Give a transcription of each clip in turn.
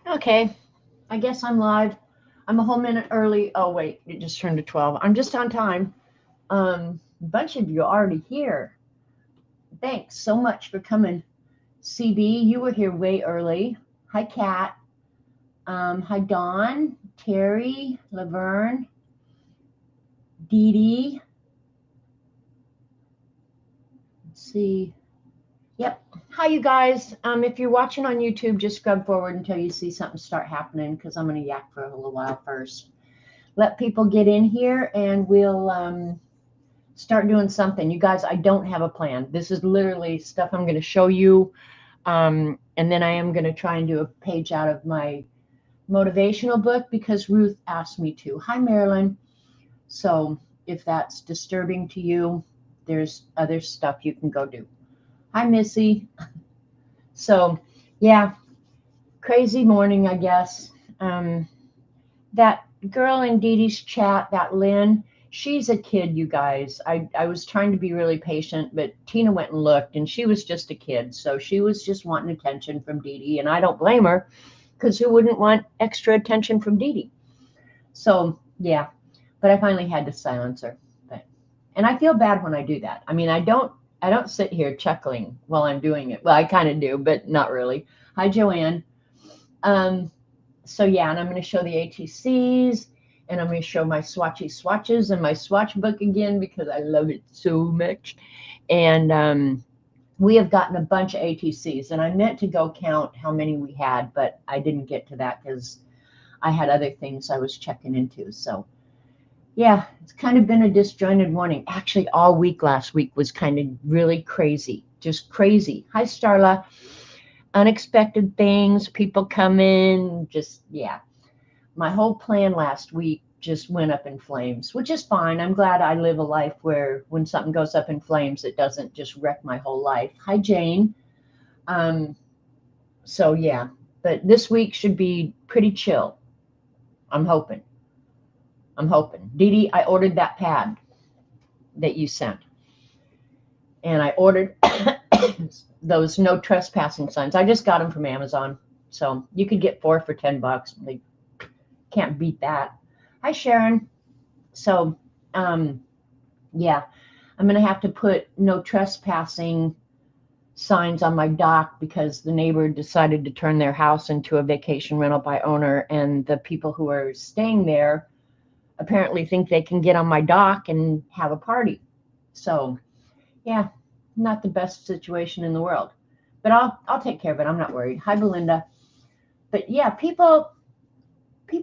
Okay, I guess I'm live. I'm a whole minute early. Oh wait, it just turned to 12. I'm just on time. A bunch of you are already here. Thanks so much for coming. CB, you were here way early. Hi, Kat. Hi, Dawn, Terry, Laverne, Dee Dee. Let's see. Yep. Hi, you guys. If you're watching on YouTube, just scrub forward until you see something start happening because I'm going to yak for a little while first. Let people get in here and we'll start doing something. You guys, I don't have a plan. This is literally stuff I'm going to show you. And then I am going to try and do a page out of my motivational book because Ruth asked me to. Hi, Marilyn. So if that's disturbing to you, there's other stuff you can go do. Hi, Missy. So, yeah, crazy morning, I guess. That girl in Dee Dee's chat, that Lynn, she's a kid, you guys. I was trying to be really patient, but Tina went and looked, and she was just a kid. So she was just wanting attention from Dee Dee, and I don't blame her because who wouldn't want extra attention from Dee Dee? So, yeah, but I finally had to silence her. And I feel bad when I do that. I mean, I don't sit here chuckling while I'm doing it. Well, I kind of do, but not really. Hi, Joanne. Um, so yeah, and I'm going to show the ATCs, and I'm going to show my swatches and my swatch book again because I love it so much. And we have gotten a bunch of ATCs, and I meant to go count how many we had, but I didn't get to that because I had other things I was checking into. So yeah, it's kind of been a disjointed morning. Actually, all week last week was kind of really crazy, just crazy. Hi, Starla. Unexpected things, people come in, just, yeah. My whole plan last week just went up in flames, which is fine. I'm glad I live a life where when something goes up in flames, it doesn't just wreck my whole life. Hi, Jane. Um, so, yeah, but this week should be pretty chill. I'm hoping. I'm hoping. Dee Dee, I ordered that pad that you sent. And I ordered those no trespassing signs. I just got them from Amazon. So you could get 4 for $10. Like, can't beat that. Hi, Sharon. So, um, yeah, I'm going to have to put no trespassing signs on my dock because the neighbor decided to turn their house into a vacation rental by owner, and the people who are staying there apparently think they can get on my dock and have a party. So, yeah, not the best situation in the world, but I'll take care of it. I'm not worried. Hi, Belinda. But yeah, people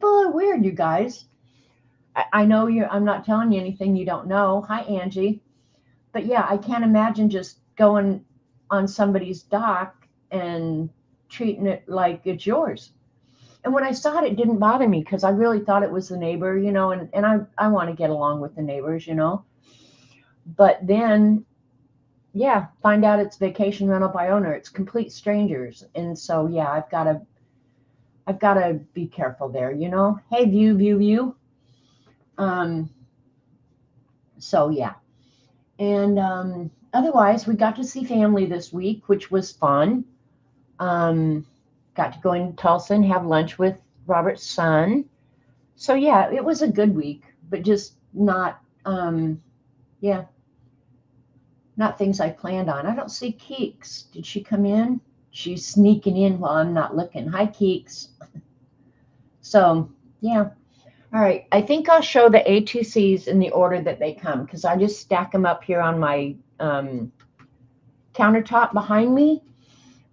are weird, you guys. I know you. I'm not telling you anything you don't know. Hi, Angie. But yeah, I can't imagine just going on somebody's dock and treating it like it's yours. And when I saw it, it didn't bother me because I really thought it was the neighbor, and I want to get along with the neighbors. But then, yeah, find out it's vacation rental by owner. It's complete strangers. And so, yeah, I've got to be careful there. Hey, view. Um, so yeah. And otherwise, we got to see family this week, which was fun. Um, got to go into Tulsa and have lunch with Robert's son. So yeah, it was a good week, but just yeah, not things I planned on. I don't see Keeks. Did she come in? She's sneaking in while I'm not looking. Hi, Keeks. So yeah. All right. I think I'll show the ATCs in the order that they come because I just stack them up here on my countertop behind me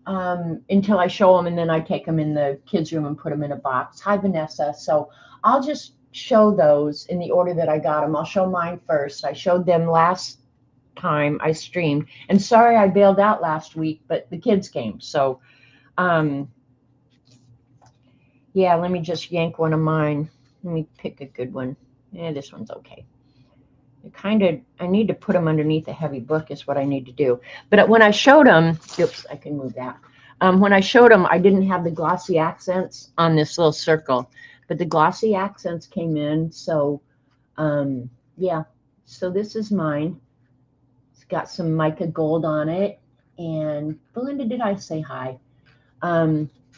until I show them, and then I take them in the kids' room and put them in a box. Hi, Vanessa. So I'll just show those in the order that I got them. I'll show mine first. I showed them last time I streamed, and sorry I bailed out last week, but the kids came. So, yeah, let me just yank one of mine. Let me pick a good one. Yeah, this one's okay. I need to put them underneath a heavy book is what I need to do. But when I showed them, oops, I can move that. When I showed them, I didn't have the glossy accents on this little circle, but the glossy accents came in. So, yeah, so this is mine. It's got some mica gold on it. And Belinda, did I say hi?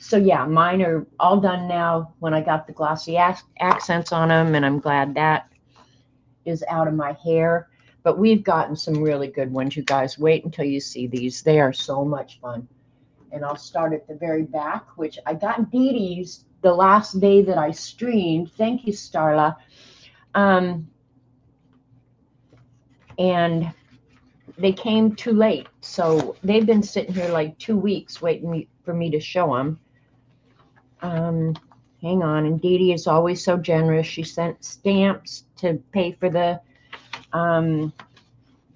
So yeah, mine are all done now when I got the glossy accents on them, and I'm glad that is out of my hair. But we've gotten some really good ones, you guys. Wait until you see these. They are so much fun. And I'll start at the very back, which I got Dee Dee's the last day that I streamed. Thank you, Starla. And they came too late. So they've been sitting here like 2 weeks waiting for me to show them. Hang on. And Dee Dee is always so generous. She sent stamps to pay for the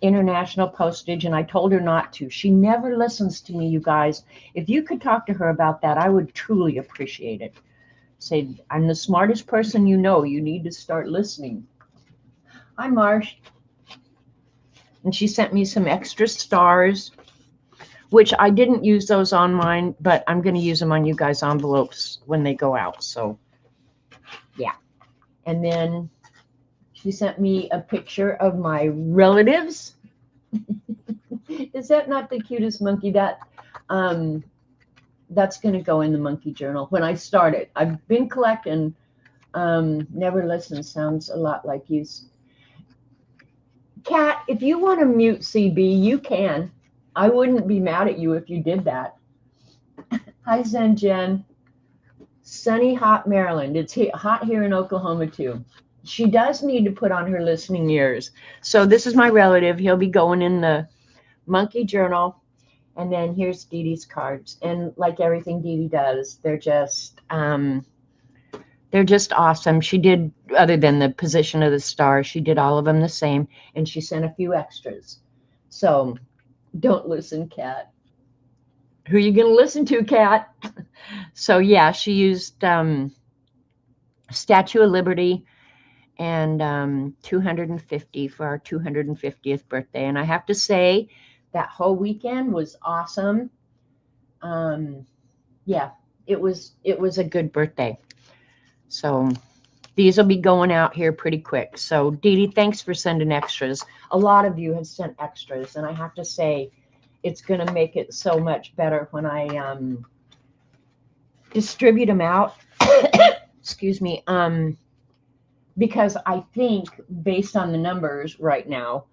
international postage, and I told her not to. She never listens to me, you guys. If you could talk to her about that, I would truly appreciate it. Say, I'm the smartest person you know. You need to start listening. Hi, Marsh. And she sent me some extra stars, which I didn't use those on mine, but I'm going to use them on you guys' envelopes when they go out. So, yeah. And then she sent me a picture of my relatives. Is that not the cutest monkey? That's going to go in the monkey journal when I start it. I've been collecting. Never listen sounds a lot like you. Kat, if you want to mute CB, you can. I wouldn't be mad at you if you did that. Hi, Zen Jen. Sunny, hot Maryland. It's hot here in Oklahoma, too. She does need to put on her listening ears. So this is my relative. He'll be going in the monkey journal. And then here's Dee Dee's cards. And like everything Dee Dee does, they're just awesome. She did, other than the position of the star, she did all of them the same. And she sent a few extras. So don't listen, Kat. Who are you going to listen to, Kat? So yeah, she used Statue of Liberty and 250 for our 250th birthday. And I have to say, that whole weekend was awesome. Yeah, it was a good birthday. So these will be going out here pretty quick. So Dee Dee, thanks for sending extras. A lot of you have sent extras, and I have to say, it's going to make it so much better when I distribute them out. Excuse me. Because I think, based on the numbers right now,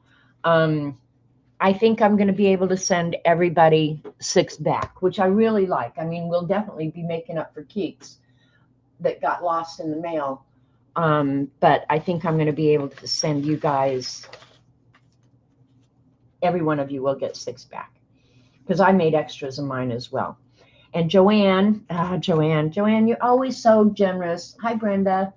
I think I'm going to be able to send everybody 6 back, which I really like. I mean, we'll definitely be making up for keeks that got lost in the mail. But I think I'm going to be able to send you guys, every one of you will get 6 back, because I made extras of mine as well. And Joanne, you're always so generous. Hi, Brenda.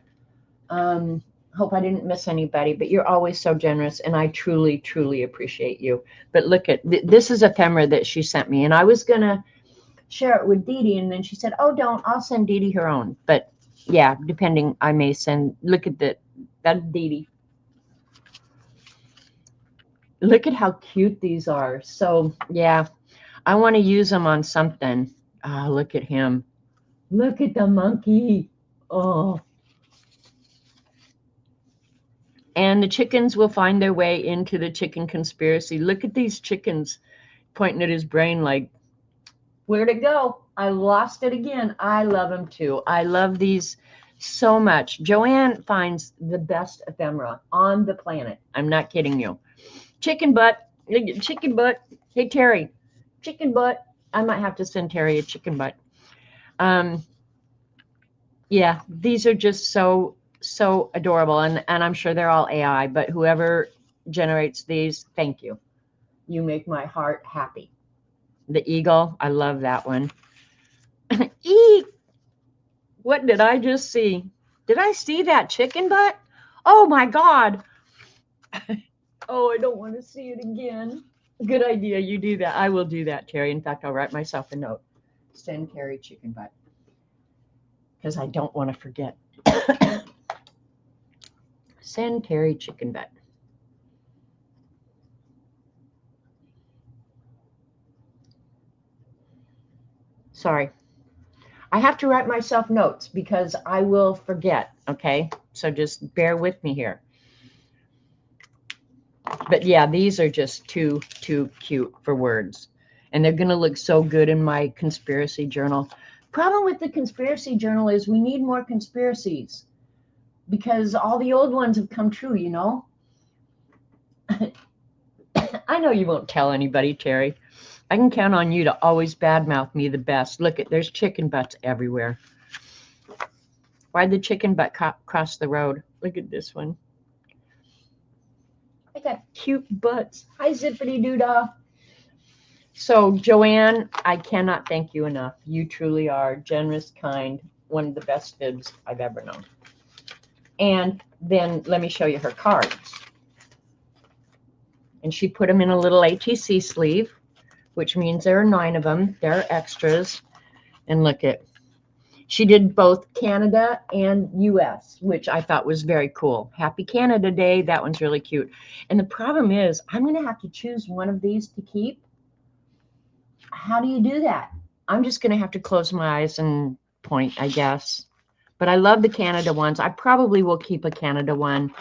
Hope I didn't miss anybody, but you're always so generous, and I truly, truly appreciate you. But look at this is ephemera that she sent me, and I was gonna share it with Dee Dee, and then she said, "Oh, don't. I'll send Dee Dee her own." But yeah, depending, I may send. Look at that Dee Dee. Look at how cute these are. So yeah, I want to use them on something. Ah, look at him. Look at the monkey. Oh. And the chickens will find their way into the chicken conspiracy. Look at these chickens pointing at his brain like, where'd it go? I lost it again. I love them too. I love these so much. Joanne finds the best ephemera on the planet. I'm not kidding you. Chicken butt. Chicken butt. Hey, Terry. Chicken butt. I might have to send Terry a chicken butt. Yeah, these are just so adorable, and I'm sure they're all AI, but whoever generates these, thank you. You make my heart happy. The eagle, I love that one. Eek! What did I just see? Did I see that chicken butt? Oh my God. Oh, I don't want to see it again. Good idea, you do that. I will do that, Terry. In fact, I'll write myself a note. Send Terry chicken butt, because I don't want to forget. Send Terry chicken butt. Sorry. I have to write myself notes because I will forget, okay? So just bear with me here. But yeah, these are just too cute for words. And they're going to look so good in my conspiracy journal. Problem with the conspiracy journal is we need more conspiracies because all the old ones have come true, you know? I know you won't tell anybody, Terry. I can count on you to always badmouth me the best. Look, there's chicken butts everywhere. Why'd the chicken butt cross the road? Look at this one. I got cute butts. Hi, Zippity Doodah. So, Joanne, I cannot thank you enough. You truly are generous, kind, one of the best fibs I've ever known. And then let me show you her cards. And she put them in a little ATC sleeve, which means there are 9 of them. There are extras. And look at, she did both Canada and US, which I thought was very cool. Happy Canada Day. That one's really cute. And the problem is I'm going to have to choose one of these to keep. How do you do that? I'm just going to have to close my eyes and point, I guess. But I love the Canada ones. I probably will keep a Canada one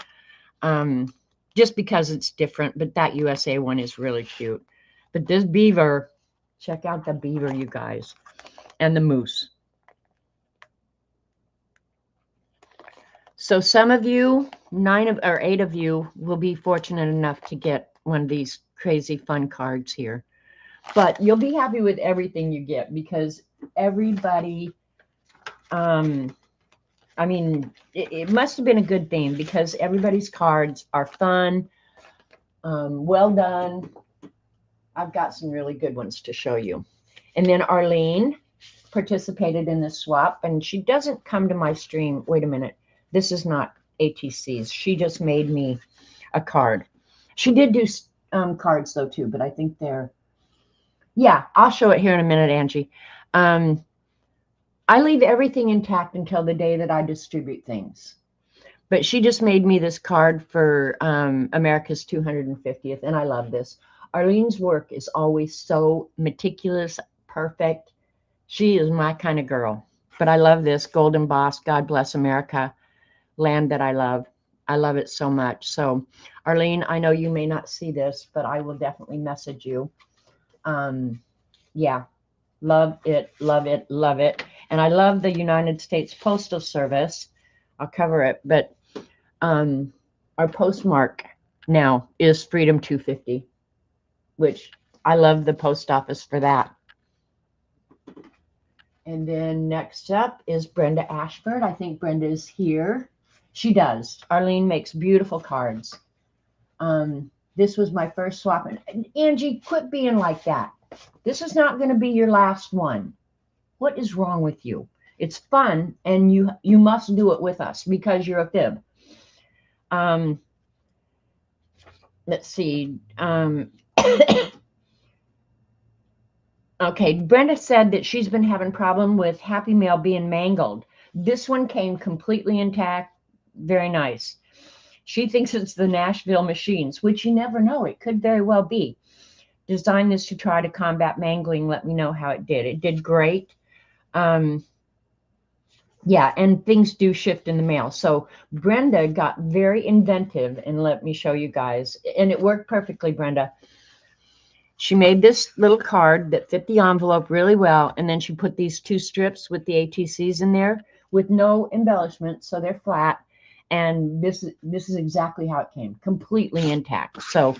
just because it's different. But that USA one is really cute. But this beaver, check out the beaver, you guys, and the moose. So some of you, 8 of you, will be fortunate enough to get one of these crazy fun cards here. But you'll be happy with everything you get because everybody, I mean, it must have been a good thing because everybody's cards are fun, well done. I've got some really good ones to show you. And then Arlene participated in this swap, and she doesn't come to my stream. Wait a minute. This is not ATCs. She just made me a card. She did do cards, though, too, but I think they're... Yeah, I'll show it here in a minute, Angie. I leave everything intact until the day that I distribute things. But she just made me this card for America's 250th, and I love this. Arlene's work is always so meticulous, perfect. She is my kind of girl. But I love this Golden Boss, God Bless America, land that I love. I love it so much. So, Arlene, I know you may not see this, but I will definitely message you. Yeah, love it, love it, love it. And I love the United States Postal Service. I'll cover it, but our postmark now is Freedom 250, which I love the post office for that. And then next up is Brenda Ashford. I think Brenda is here. She does. Arlene makes beautiful cards. This was my first swap. And Angie, quit being like that. This is not going to be your last one. What is wrong with you? It's fun, and you must do it with us because you're a fib. Let's see. Okay, Brenda said that she's been having problem with Happy Mail being mangled. This one came completely intact. Very nice. She thinks it's the Nashville machines, which you never know. It could very well be. Designed this to try to combat mangling. Let me know how it did. It did great. Yeah, and things do shift in the mail. So Brenda got very inventive, and let me show you guys. And it worked perfectly, Brenda. She made this little card that fit the envelope really well, and then she put these 2 strips with the ATCs in there with no embellishment, so they're flat. And this is exactly how it came, completely intact. So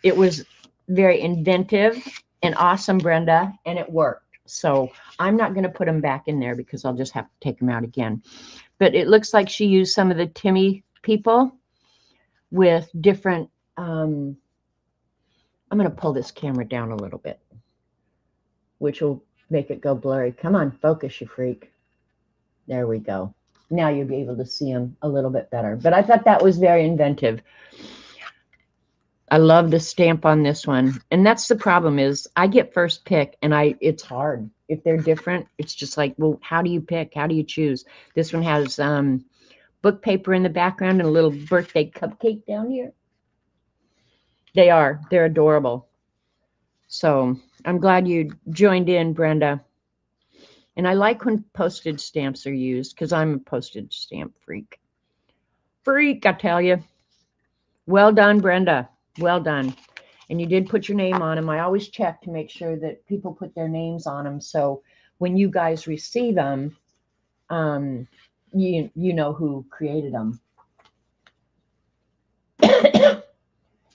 it was very inventive and awesome, Brenda, and it worked. So I'm not going to put them back in there because I'll just have to take them out again. But it looks like she used some of the Timmy people with different... I'm going to pull this camera down a little bit, which will make it go blurry. Come on, focus, you freak. There we go. Now you'll be able to see them a little bit better. But I thought that was very inventive. I love the stamp on this one. And that's the problem is I get first pick, and it's hard. If they're different, it's just like, well, how do you pick? How do you choose? This one has book paper in the background and a little birthday cupcake down here. They're adorable. So I'm glad you joined in, Brenda. And I like when postage stamps are used because I'm a postage stamp freak. Freak, I tell you. Well done, Brenda. Well done. And you did put your name on them. I always check to make sure that people put their names on them. So when you guys receive them, you know who created them.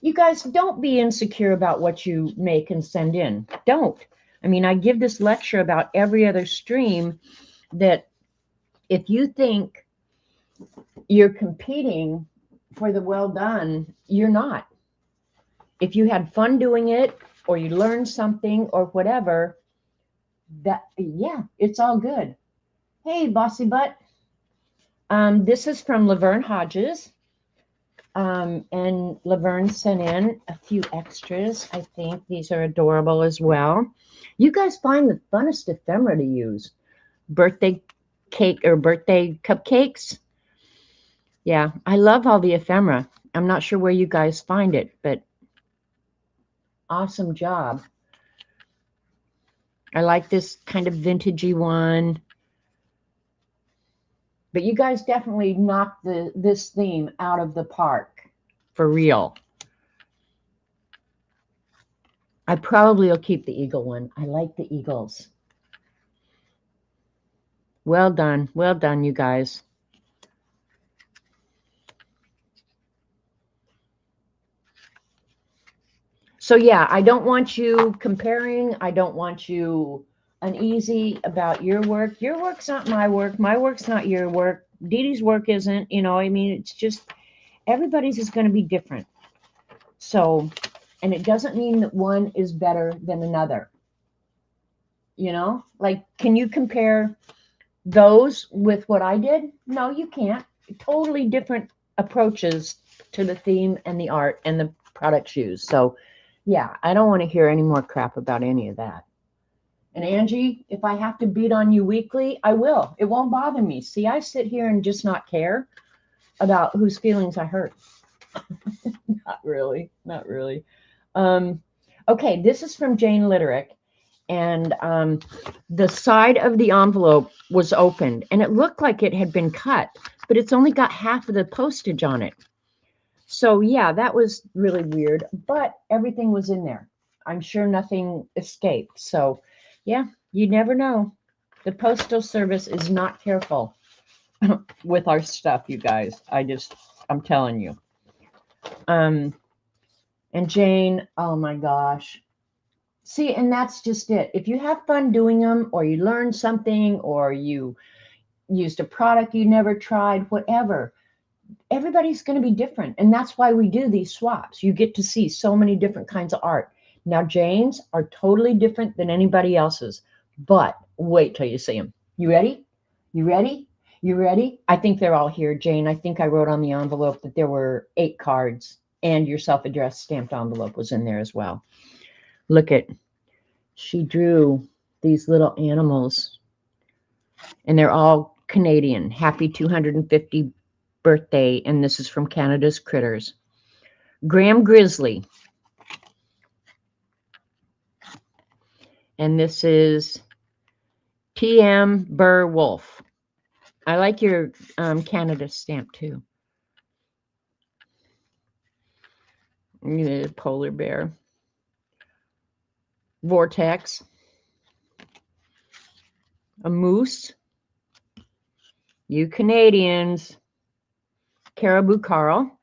You guys, don't be insecure about what you make and send in. Don't. I mean, I give this lecture about every other stream that if you think you're competing for the well done, you're not. If you had fun doing it or you learned something or whatever, that, yeah, it's all good. Hey, Bossy Butt. This is from Laverne Hodges. And Laverne sent in a few extras. I think these are adorable as well. You guys find the funnest ephemera to use. Birthday cake or birthday cupcakes. Yeah, I love all the ephemera. I'm not sure where you guys find it, but awesome job. I like this kind of vintagey one. But you guys definitely knocked this theme out of the park. For real. I probably will keep the eagle one. I like the eagles. Well done. Well done, you guys. So yeah, I don't want you comparing. I don't want you uneasy about your work. Your work's not my work. My work's not your work. Dee Dee's work isn't, you know, I mean, it's just everybody's is going to be different. So, and it doesn't mean that one is better than another. You know, like, can you compare those with what I did? No, you can't. Totally different approaches to the theme and the art and the products used. So, yeah, I don't want to hear any more crap about any of that. And Angie, if I have to beat on you weekly, I will. It won't bother me. See, I sit here and just not care about whose feelings I hurt. Not really. Not really. Okay, this is from Jane Litterick. And the side of the envelope was opened. And it looked like it had been cut. But it's only got half of the postage on it. So, yeah, that was really weird. But everything was in there. I'm sure nothing escaped. So, yeah, you never know. The Postal Service is not careful with our stuff, you guys. I'm telling you. And Jane, oh my gosh. See, and that's just it. If you have fun doing them, or you learned something, or you used a product you never tried, whatever, everybody's going to be different. And that's why we do these swaps. You get to see so many different kinds of art. Now, Jane's are totally different than anybody else's, but wait till you see them. You ready? You ready? You ready? I think they're all here, Jane. I think I wrote on the envelope that there were 8 cards, and your self-addressed stamped envelope was in there as well. Look at, she drew these little animals, and they're all Canadian. Happy 250 birthday, and this is from Canada's Critters. Graham Grizzly. And this is T.M. Burr Wolf. I like your Canada stamp too. Polar bear. Vortex. A moose. You Canadians. Caribou Carl.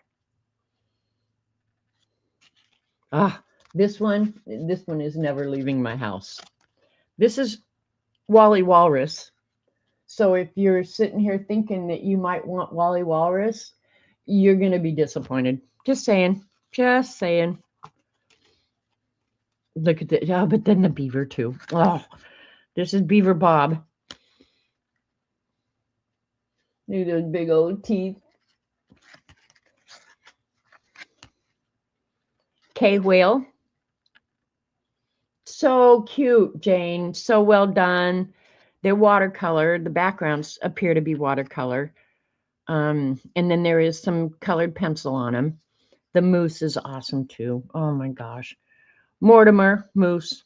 This one is never leaving my house. This is Wally Walrus. So if you're sitting here thinking that you might want Wally Walrus, you're going to be disappointed. Just saying. Just saying. Look at that. Oh, but then the beaver too. Oh, this is Beaver Bob. Look at those big old teeth. K-Whale. So cute, Jane. So well done. They're watercolor. The backgrounds appear to be watercolor. And then there is some colored pencil on them. The moose is awesome too. Oh my gosh. Mortimer, moose.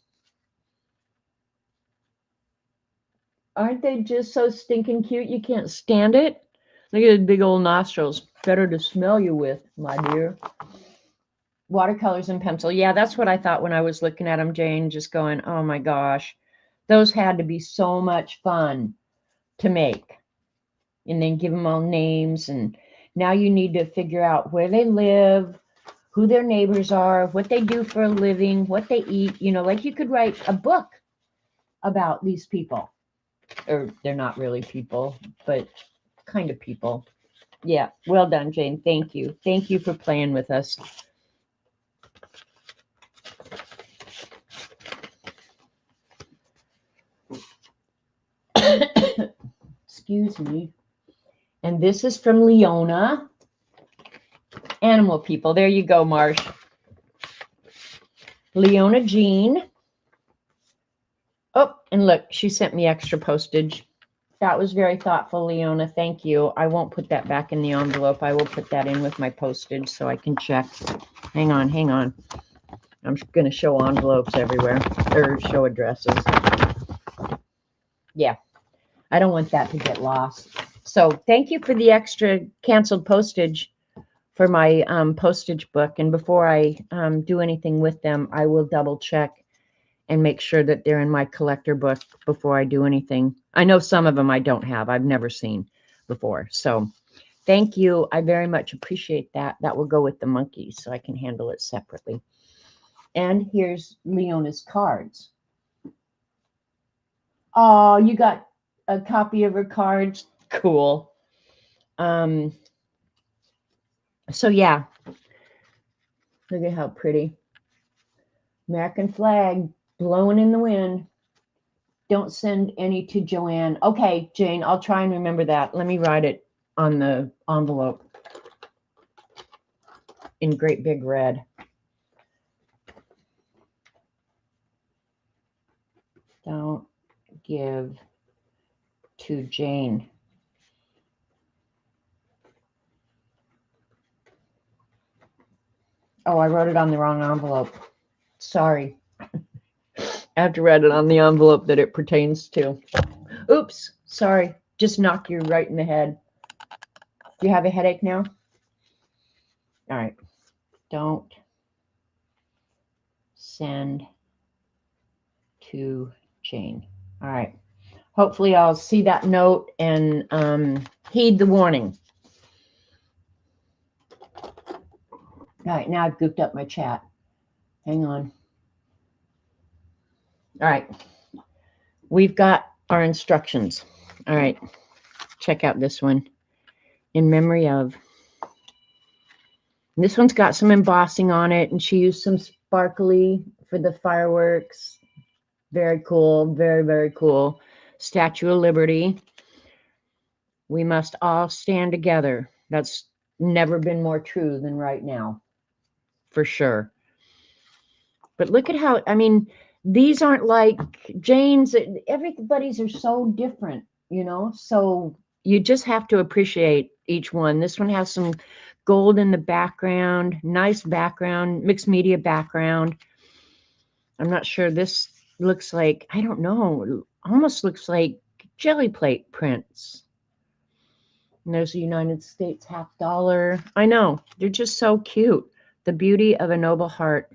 Aren't they just so stinking cute? You can't stand it. Look at his big old nostrils. Better to smell you with, my dear. Watercolors and pencil. Yeah, that's what I thought when I was looking at them, Jane, just going, oh my gosh. Those had to be so much fun to make. And then give them all names. And now you need to figure out where they live, who their neighbors are, what they do for a living, what they eat. You know, like you could write a book about these people. Or they're not really people, but kind of people. Yeah, well done, Jane. Thank you. Thank you for playing with us. Excuse me. And this is from Leona. Animal people. There you go, Marsh. Leona Jean. Oh, and look, she sent me extra postage. That was very thoughtful, Leona. Thank you. I won't put that back in the envelope. I will put that in with my postage so I can check. Hang on, hang on. I'm going to show envelopes everywhere, or show addresses. Yeah, I don't want that to get lost. So thank you for the extra canceled postage for my postage book. And before I do anything with them, I will double check and make sure that they're in my collector book before I do anything. I know some of them I don't have. I've never seen before. So thank you. I very much appreciate that. That will go with the monkeys so I can handle it separately. And here's Leona's cards. Oh, you got a copy of her cards? Cool. So yeah, look at how pretty. American flag blowing in the wind. Don't send any to Joanne. Okay, Jane, I'll try and remember that. Let me write it on the envelope in great big red. Don't give to Jane. Oh, I wrote it on the wrong envelope. Sorry. I have to write it on the envelope that it pertains to. Oops, sorry. Just knocked you right in the head. Do you have a headache now? All right. Don't send to Jane. All right. Hopefully I'll see that note and heed the warning. All right, now I've goofed up my chat. Hang on. All right. We've got our instructions. All right. Check out this one. In memory of. And this one's got some embossing on it, and she used some sparkly for the fireworks. Very cool. Very, very cool. Statue of Liberty. We must all stand together. That's never been more true than right now. For sure. But look at how, I mean, these aren't like Jane's. Everybody's are so different, you know? So you just have to appreciate each one. This one has some gold in the background, nice background, mixed media background. I'm not sure. This looks like, I don't know, almost looks like jelly plate prints. And there's a United States $50. I know, they're just so cute. The beauty of a noble heart.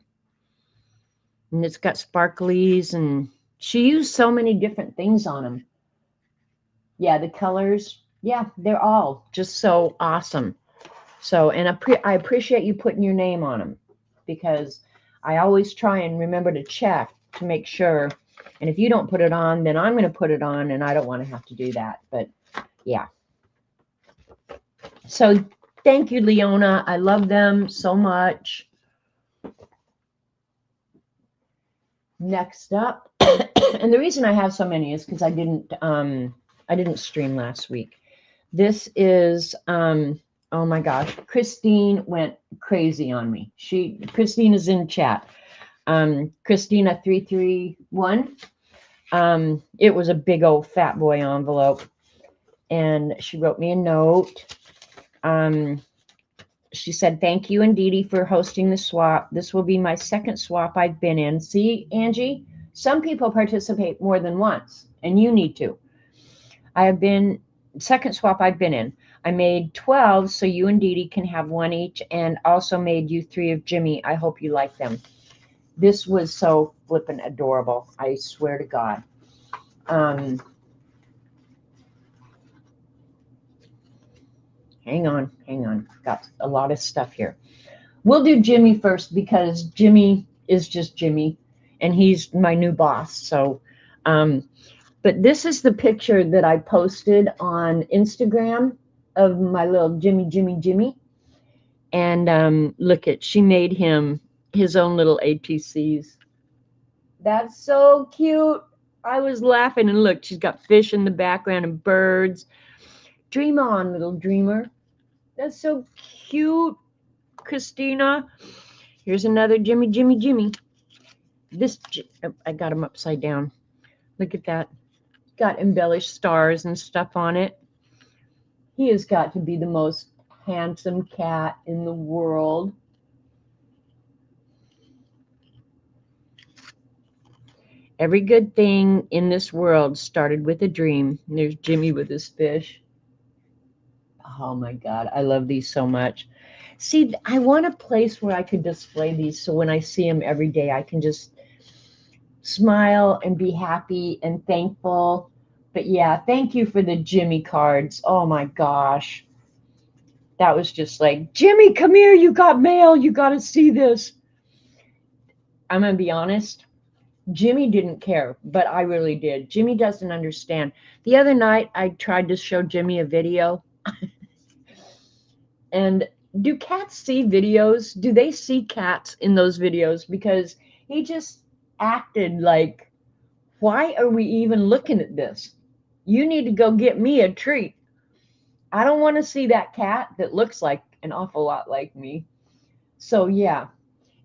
And it's got sparklies, and she used so many different things on them. Yeah, the colors, yeah, they're all just so awesome. So, and I appreciate you putting your name on them, because I always try and remember to check to make sure. And if you don't put it on, then I'm going to put it on, and I don't want to have to do that. But yeah. So thank you, Leona. I love them so much. Next up, and the reason I have so many is because I didn't stream last week. This is oh my gosh, Christine went crazy on me. Christine is in chat. Christina 331. It was a big old fat boy envelope, and she wrote me a note. She said, thank you and Dee Dee for hosting the swap. This will be my second swap I've been in. See, Angie, some people participate more than once, and you need to. Second swap I've been in. I made 12 so you and Dee Dee can have one each, and also made you 3 of Jimmy. I hope you like them. This was so flippin' adorable. I swear to God. Hang on. Got a lot of stuff here. We'll do Jimmy first because Jimmy is just Jimmy, and he's my new boss. So, but this is the picture that I posted on Instagram of my little Jimmy. And look at, she made him his own little ATCs. That's so cute. I was laughing, and look, she's got fish in the background and birds. Dream on, little dreamer. That's so cute, Christina. Here's another Jimmy. This, I got him upside down. Look at that. Got embellished stars and stuff on it. He has got to be the most handsome cat in the world. Every good thing in this world started with a dream. And there's Jimmy with his fish. Oh my God, I love these so much. See, I want a place where I could display these so when I see them every day, I can just smile and be happy and thankful. But yeah, thank you for the Jimmy cards. Oh my gosh. That was just like, Jimmy, come here. You got mail. You got to see this. I'm going to be honest. Jimmy didn't care, but I really did. Jimmy doesn't understand. The other night, I tried to show Jimmy a video. And do cats see videos? Do they see cats in those videos? Because he just acted like, why are we even looking at this? You need to go get me a treat. I don't want to see that cat that looks like an awful lot like me. So yeah.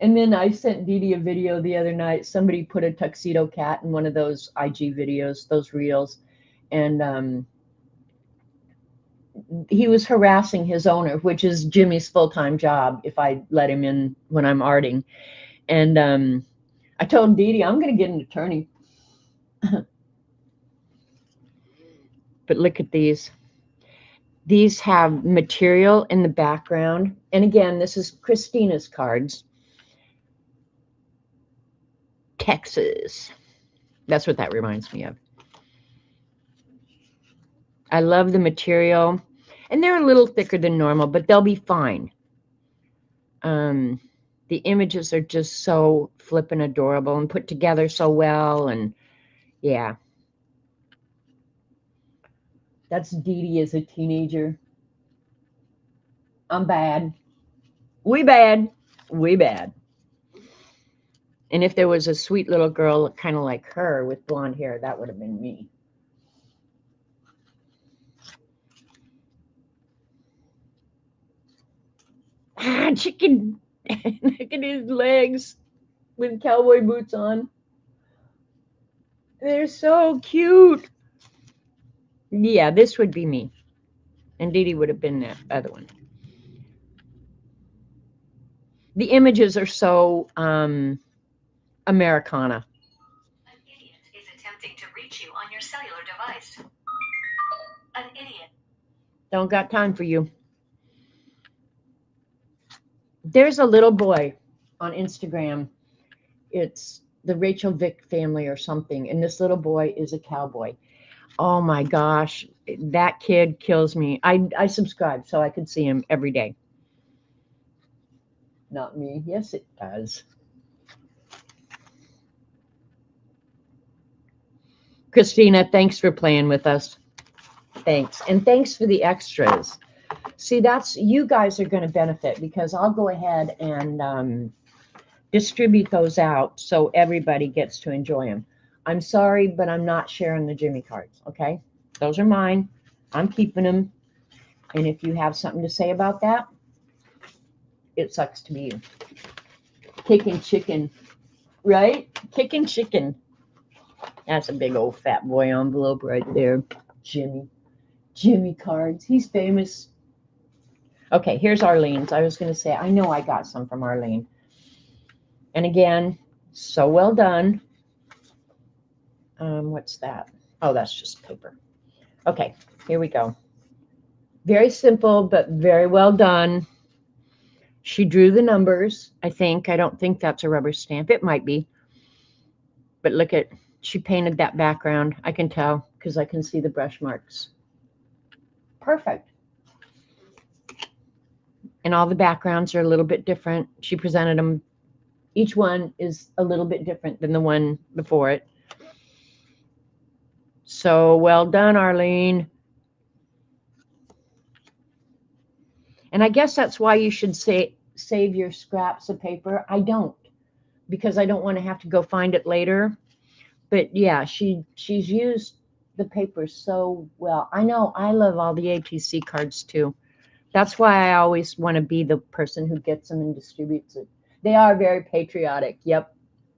And then I sent Dee Dee a video the other night. Somebody put a tuxedo cat in one of those IG videos, those reels. And he was harassing his owner, which is Jimmy's full-time job if I let him in when I'm arting. And I told Dee Dee, I'm going to get an attorney. But look at these. These have material in the background. And again, this is Christina's cards. Texas. That's what that reminds me of. I love the material. And they're a little thicker than normal, but they'll be fine. The images are just so flippin' adorable and put together so well. And yeah. That's Dee Dee as a teenager. I'm bad. We bad. And if there was a sweet little girl kind of like her with blonde hair, that would have been me. Ah, chicken. Look at his legs with cowboy boots on. They're so cute. Yeah, this would be me. And Dee Dee would have been that other one. The images are so Americana. An idiot is attempting to reach you on your cellular device. An idiot. Don't got time for you. There's a little boy on Instagram. It's the Rachel Vick family or something. And this little boy is a cowboy. Oh my gosh. That kid kills me. I subscribe so I could see him every day. Not me. Yes, it does. Christina, thanks for playing with us. Thanks. And thanks for the extras. See, that's, you guys are going to benefit because I'll go ahead and distribute those out so everybody gets to enjoy them. I'm sorry, but I'm not sharing the Jimmy cards, okay? Those are mine. I'm keeping them. And if you have something to say about that, it sucks to be you. Kicking chicken, right? Kicking chicken. That's a big old fat boy envelope right there. Jimmy cards. He's famous. Okay, here's Arlene's. I was going to say, I know I got some from Arlene. And again, so well done. What's that? Oh, that's just paper. Okay, here we go. Very simple, but very well done. She drew the numbers, I think. I don't think that's a rubber stamp. It might be. But look at, She painted that background. I can tell because I can see the brush marks. Perfect. And all the backgrounds are a little bit different. She presented them. Each one is a little bit different than the one before it. So well done, Arlene. And I guess that's why you should save your scraps of paper. I don't, because I don't want to have to go find it later. But yeah, she's used the paper so well. I know I love all the ATC cards too. That's why I always want to be the person who gets them and distributes it. They are very patriotic. Yep.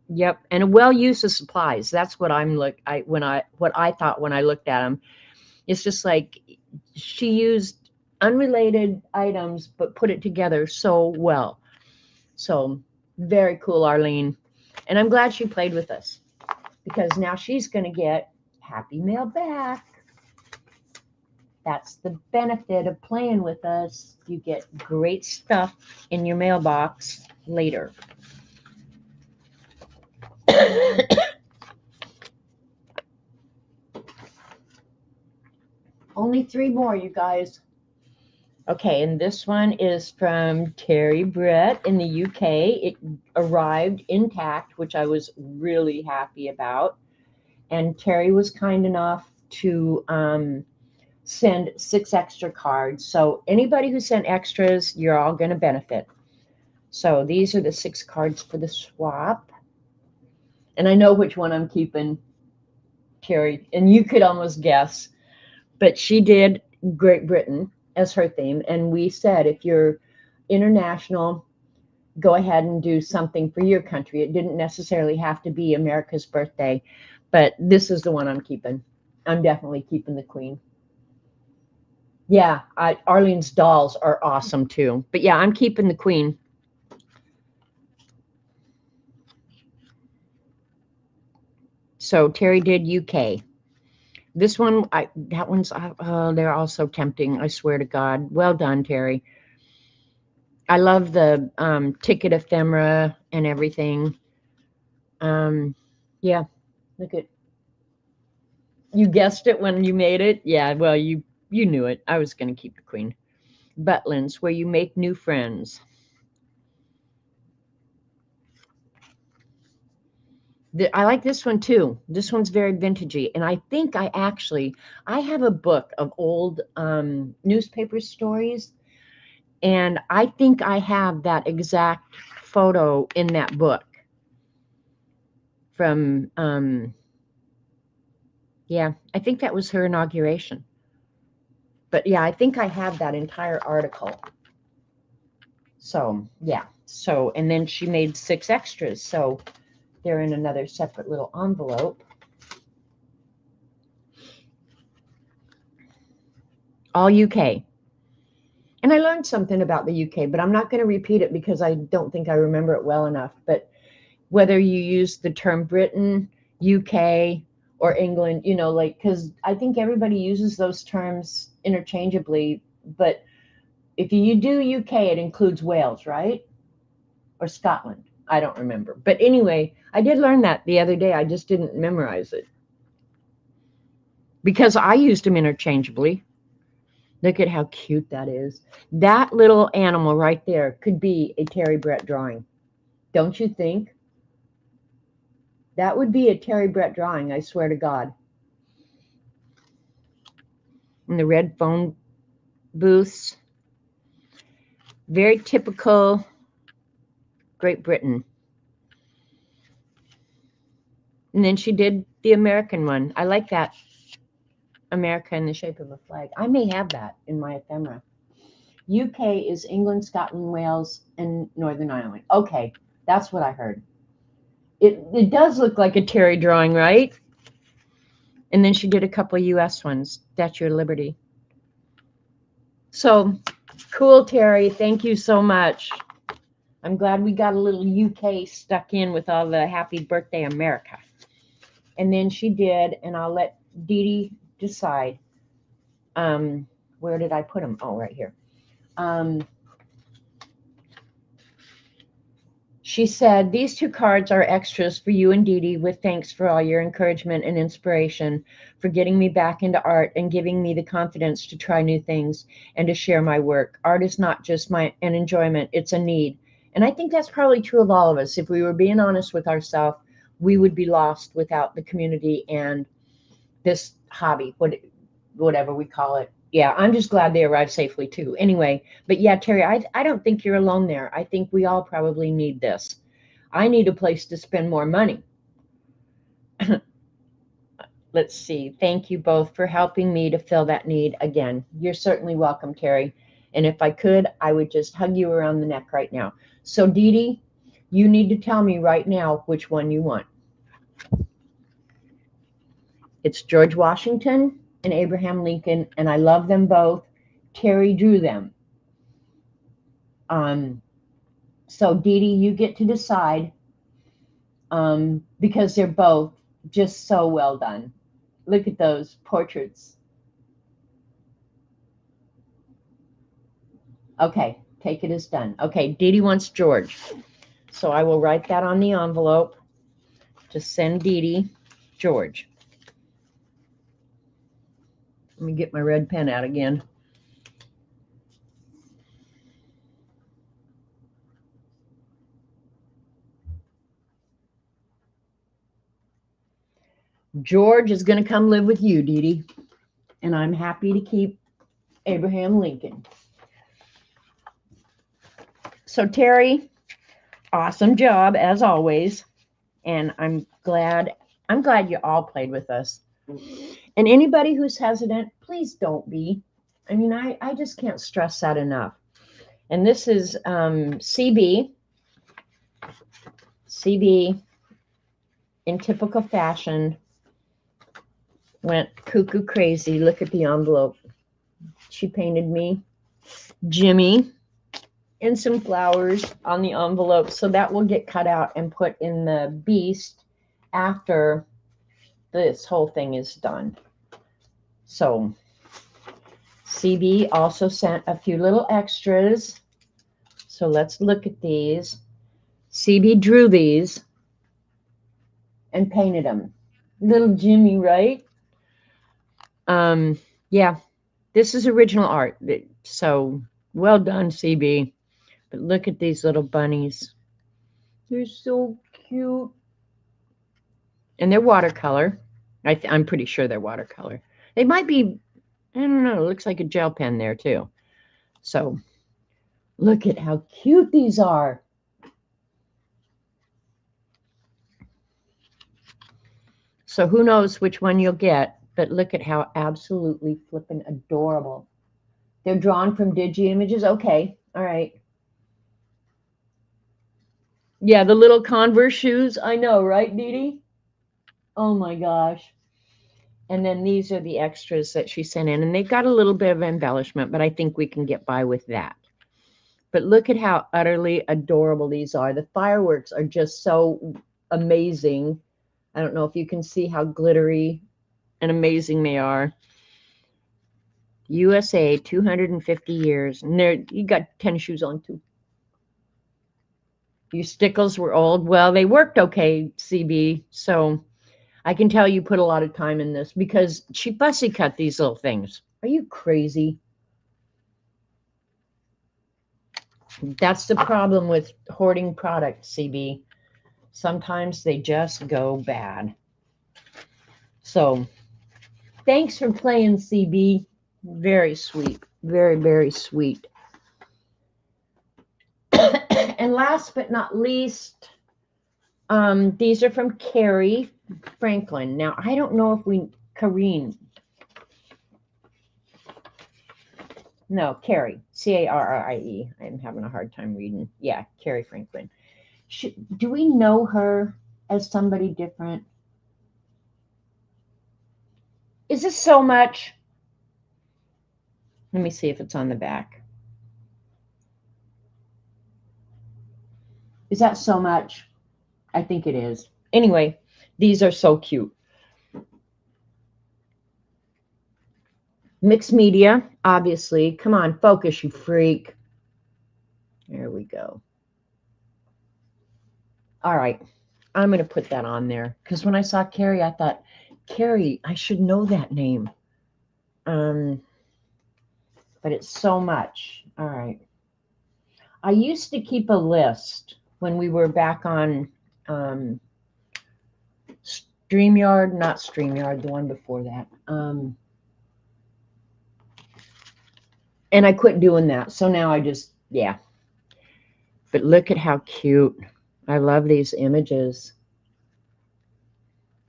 Yep. And a well use of supplies. That's what what I thought when I looked at them. It's just like she used unrelated items but put it together so well. So very cool, Arlene. And I'm glad she played with us, because now she's going to get Happy Mail back. That's the benefit of playing with us. You get great stuff in your mailbox later. Only 3 more, you guys. Okay, and this one is from Terry Brett in the UK. It arrived intact, which I was really happy about. And Terry was kind enough to send 6 extra cards. So anybody who sent extras, you're all going to benefit. So these are the 6 cards for the swap. And I know which one I'm keeping, Terry, and you could almost guess. But she did Great Britain as her theme. And we said, if you're international, go ahead and do something for your country. It didn't necessarily have to be America's birthday. But this is the one I'm keeping. I'm definitely keeping the Queen. Yeah, Arlene's dolls are awesome too. But yeah, I'm keeping the Queen. So Terry did UK. This one, that one's, they're all so tempting. I swear to God. Well done, Terry. I love the ticket ephemera and everything. Yeah, look at, you guessed it when you made it. Yeah, well, you knew it. I was going to keep the Queen. Butlins, where you make new friends. I like this one too. This one's very vintagey. And I think I have a book of old newspaper stories. And I think I have that exact photo in that book from, yeah, I think that was her inauguration. But yeah, I think I have that entire article. So yeah, so, and then she made 6 extras. So they're in another separate little envelope. All UK. And I learned something about the UK, but I'm not going to repeat it because I don't think I remember it well enough. But whether you use the term Britain, UK, or England, like, because I think everybody uses those terms interchangeably. But if you do UK, it includes Wales, right? Or Scotland. I don't remember. But anyway, I did learn that the other day. I just didn't memorize it because I used them interchangeably. Look at how cute that is. That little animal right there could be a Terry Brett drawing. Don't you think? That would be a Terry Brett drawing, I swear to God. And the red phone booths. Very typical Great Britain. And then she did the American one. I like that. America in the shape of a flag. I may have that in my ephemera. UK is England, Scotland, Wales, and Northern Ireland. Okay, that's what I heard. It does look like a Terry drawing, right? And then she did a couple of US ones. Statue of Liberty. So cool, Terry. Thank you so much. I'm glad we got a little UK stuck in with all the Happy Birthday America. And then she did, and I'll let Dee Dee decide. Where did I put them? Oh, right here. She said, these 2 cards are extras for you and Dee Dee, with thanks for all your encouragement and inspiration, for getting me back into art and giving me the confidence to try new things and to share my work. Art is not just an enjoyment, it's a need. And I think that's probably true of all of us. If we were being honest with ourselves, we would be lost without the community and this hobby, whatever we call it. Yeah, I'm just glad they arrived safely too. Anyway, but yeah, Terry, I don't think you're alone there. I think we all probably need this. I need a place to spend more money. Let's see. Thank you both for helping me to fill that need again. You're certainly welcome, Terry. And if I could, I would just hug you around the neck right now. So, Dee Dee, you need to tell me right now which one you want. It's George Washington and Abraham Lincoln, and I love them both. Terry drew them. So Dee Dee, you get to decide, because they're both just so well done. Look at those portraits. Okay, take it as done. Okay, Dee Dee wants George. So I will write that on the envelope to send Dee Dee George. Let me get my red pen out again. George is going to come live with you, Dee Dee. And I'm happy to keep Abraham Lincoln. So Terry, awesome job as always. And I'm glad you all played with us. And anybody who's hesitant, please don't be. I mean, I just can't stress that enough. And this is CB. CB, in typical fashion, went cuckoo crazy. Look at the envelope. She painted me, Jimmy, and some flowers on the envelope. So that will get cut out and put in the beast after this whole thing is done. So CB also sent a few little extras. So let's look at these. CB drew these and painted them. Little Jimmy, right? Yeah, this is original art. So well done, CB. But look at these little bunnies. They're so cute. And they're watercolor. I'm pretty sure they're watercolor. They might be, I don't know, it looks like a gel pen there too. So look at how cute these are. So who knows which one you'll get, but look at how absolutely flippin' adorable. They're drawn from Digi Images. Okay, all right. Yeah, the little Converse shoes. I know, right, Dee Dee? Oh my gosh. And then these are the extras that she sent in. And they've got a little bit of embellishment, but I think we can get by with that. But look at how utterly adorable these are. The fireworks are just so amazing. I don't know if you can see how glittery and amazing they are. USA, 250 years. And there, you got tennis shoes on too. Your stickles were old. Well, they worked okay, CB. So I can tell you put a lot of time in this because she fussy cut these little things. Are you crazy? That's the problem with hoarding products, CB. Sometimes they just go bad. So thanks for playing, CB. Very sweet. Very, very sweet. And last but not least, these are from Carrie Franklin. Now, I don't know if Carrie. No, Carrie, Carrie. I'm having a hard time reading. Yeah, Carrie Franklin. Do we know her as somebody different? Is this so much? Let me see if it's on the back. Is that so much? I think it is. Anyway, these are so cute. Mixed media, obviously. Come on, focus, you freak. There we go. All right. I'm going to put that on there because when I saw Carrie, I thought, Carrie, I should know that name. But it's so much. All right. I used to keep a list when we were back on StreamYard, not StreamYard, the one before that. And I quit doing that. So now I just, yeah. But look at how cute. I love these images.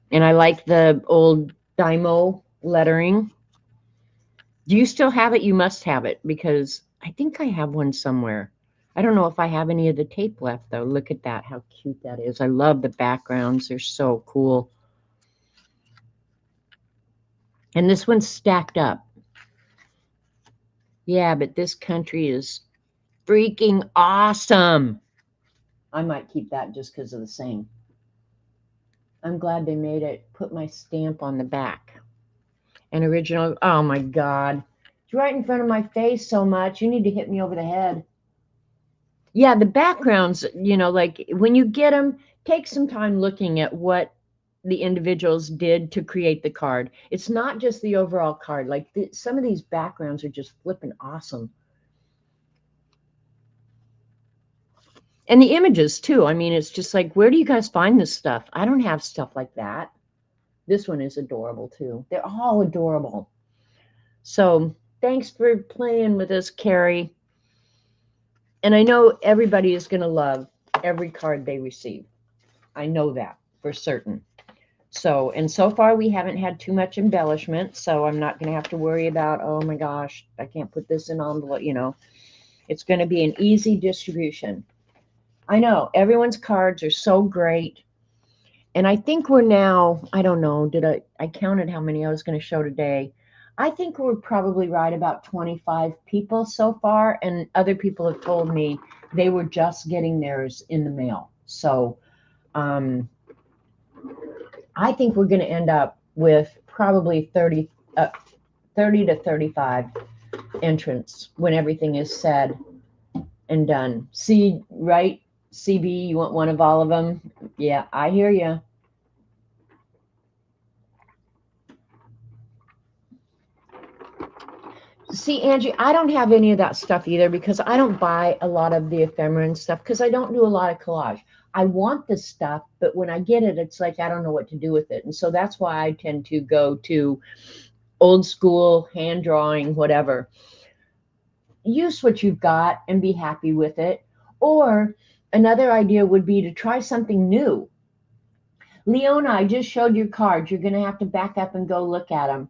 And I like the old Dymo lettering. Do you still have it? You must have it because I think I have one somewhere. I don't know if I have any of the tape left, though. Look at that, how cute that is. I love the backgrounds. They're so cool. And this one's stacked up. Yeah, but this country is freaking awesome. I might keep that just because of the saying. I'm glad they made it. Put my stamp on the back. An original. Oh, my God. It's right in front of my face so much. You need to hit me over the head. Yeah, the backgrounds, like when you get them, take some time looking at what the individuals did to create the card. It's not just the overall card. Like some of these backgrounds are just flipping awesome. And the images too. I mean, it's just like, where do you guys find this stuff? I don't have stuff like that. This one is adorable too. They're all adorable. So thanks for playing with us, Carrie. And I know everybody is going to love every card they receive. I know that for certain. So, and so far we haven't had too much embellishment, so I'm not going to have to worry about, oh my gosh, I can't put this in envelope, It's going to be an easy distribution. I know, everyone's cards are so great. And I think we're now, I don't know, I counted how many I was going to show today. I think we're probably right about 25 people so far, and other people have told me they were just getting theirs in the mail. So, I think we're going to end up with probably 30 to 35 entrants when everything is said and done. See, right? CB, you want one of all of them? Yeah, I hear you. See, Angie, I don't have any of that stuff either because I don't buy a lot of the ephemera and stuff because I don't do a lot of collage. I want this stuff, but when I get it, it's like I don't know what to do with it. And so that's why I tend to go to old school, hand drawing, whatever. Use what you've got and be happy with it. Or another idea would be to try something new. Leona, I just showed your cards. You're going to have to back up and go look at them.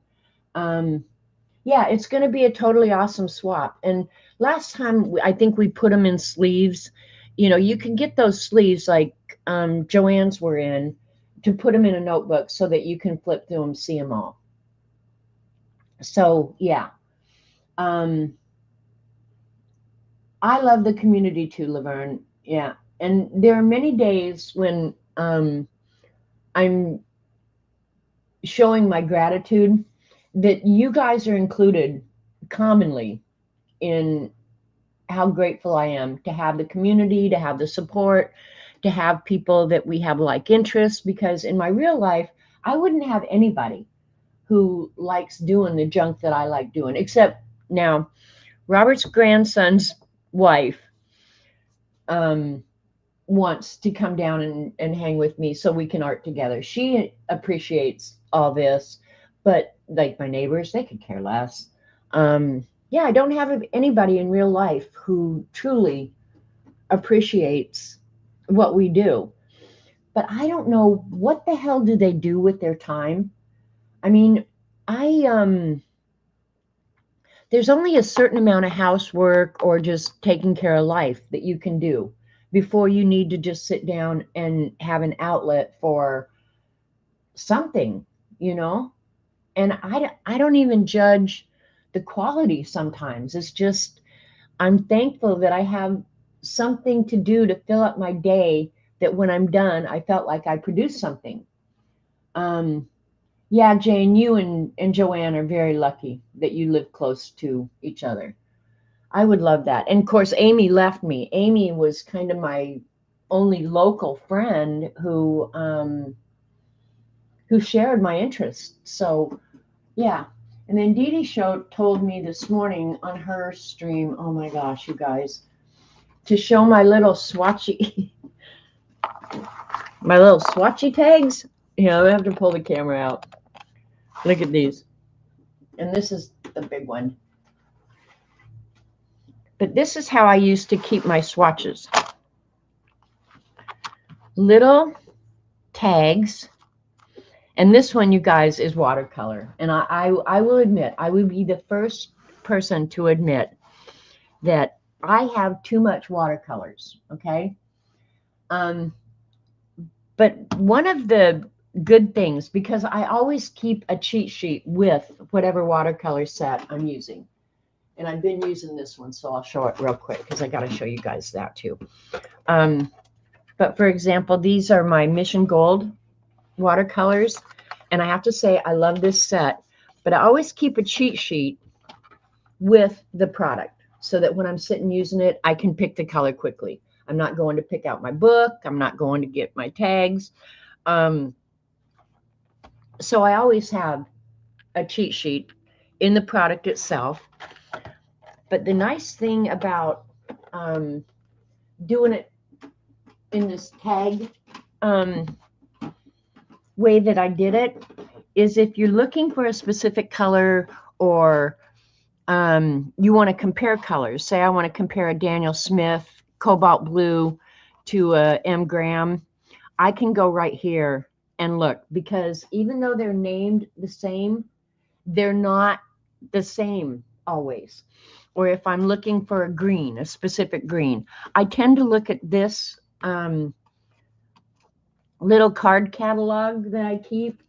Yeah, it's going to be a totally awesome swap. And last time, I think we put them in sleeves. You can get those sleeves like Joanne's were in to put them in a notebook so that you can flip through them, see them all. So, yeah. I love the community too, Laverne. Yeah. And there are many days when I'm showing my gratitude that you guys are included commonly in how grateful I am to have the community, to have the support, to have people that we have like interests, because in my real life, I wouldn't have anybody who likes doing the junk that I like doing, except now Robert's grandson's wife wants to come down and hang with me so we can art together. She appreciates all this, but like my neighbors, they could care less. Yeah, I don't have anybody in real life who truly appreciates what we do. But I don't know what the hell do they do with their time. I mean, there's only a certain amount of housework or just taking care of life that you can do before you need to just sit down and have an outlet for something, And I don't even judge the quality sometimes. It's just, I'm thankful that I have something to do to fill up my day, that when I'm done, I felt like I produced something. Yeah, Jane, you and Joanne are very lucky that you live close to each other. I would love that. And of course, Amy left me. Amy was kind of my only local friend who shared my interest. So yeah. And then Dee Dee told me this morning on her stream, oh my gosh, you guys, to show my little swatchy, my little swatchy tags. I have to pull the camera out. Look at these. And this is the big one. But this is how I used to keep my swatches. Little tags. And this one, you guys, is watercolor. And I will admit, I would be the first person to admit that I have too much watercolors, okay? But one of the good things, because I always keep a cheat sheet with whatever watercolor set I'm using. And I've been using this one, so I'll show it real quick because I got to show you guys that too. But for example, these are my Mission Gold watercolors. And I have to say, I love this set, but I always keep a cheat sheet with the product so that when I'm sitting using it, I can pick the color quickly. I'm not going to pick out my book. I'm not going to get my tags. So I always have a cheat sheet in the product itself. But the nice thing about doing it in this tag way that I did it is if you're looking for a specific color or you want to compare colors. Say I want to compare a Daniel Smith cobalt blue to a M. Graham. I can go right here and look, because even though they're named the same, they're not the same always. Or if I'm looking for a green, a specific green, I tend to look at this little card catalog that I keep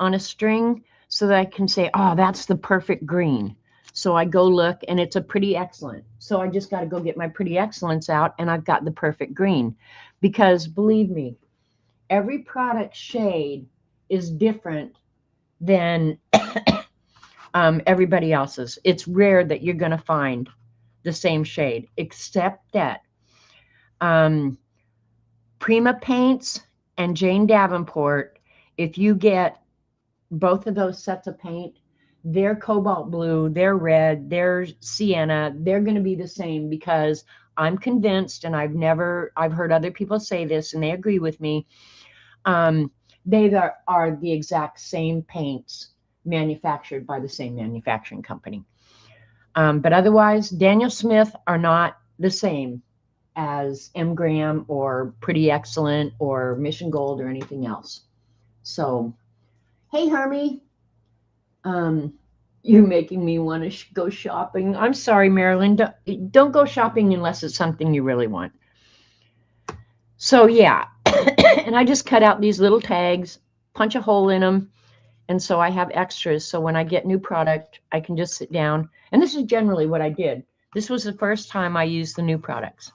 on a string so that I can say, oh, that's the perfect green. So I go look, and it's a Pretty Excellent. So I just got to go get my Pretty Excellents out, and I've got the perfect green. Because believe me, every product shade is different than everybody else's. It's rare that you're going to find the same shade, except that Prima Paints and Jane Davenport, if you get both of those sets of paint, their cobalt blue, their red, their sienna, they're going to be the same, because I'm convinced, and I've heard other people say this and they agree with me, they are the exact same paints manufactured by the same manufacturing company. But otherwise, Daniel Smith are not the same as M. Graham or Pretty Excellent or Mission Gold or anything else. So, hey, Hermie. You're making me want to go shopping. I'm sorry, Marilyn. Don't go shopping unless it's something you really want. So, yeah. And I just cut out these little tags, punch a hole in them. And so I have extras. So when I get new product, I can just sit down. And this is generally what I did. This was the first time I used the new products.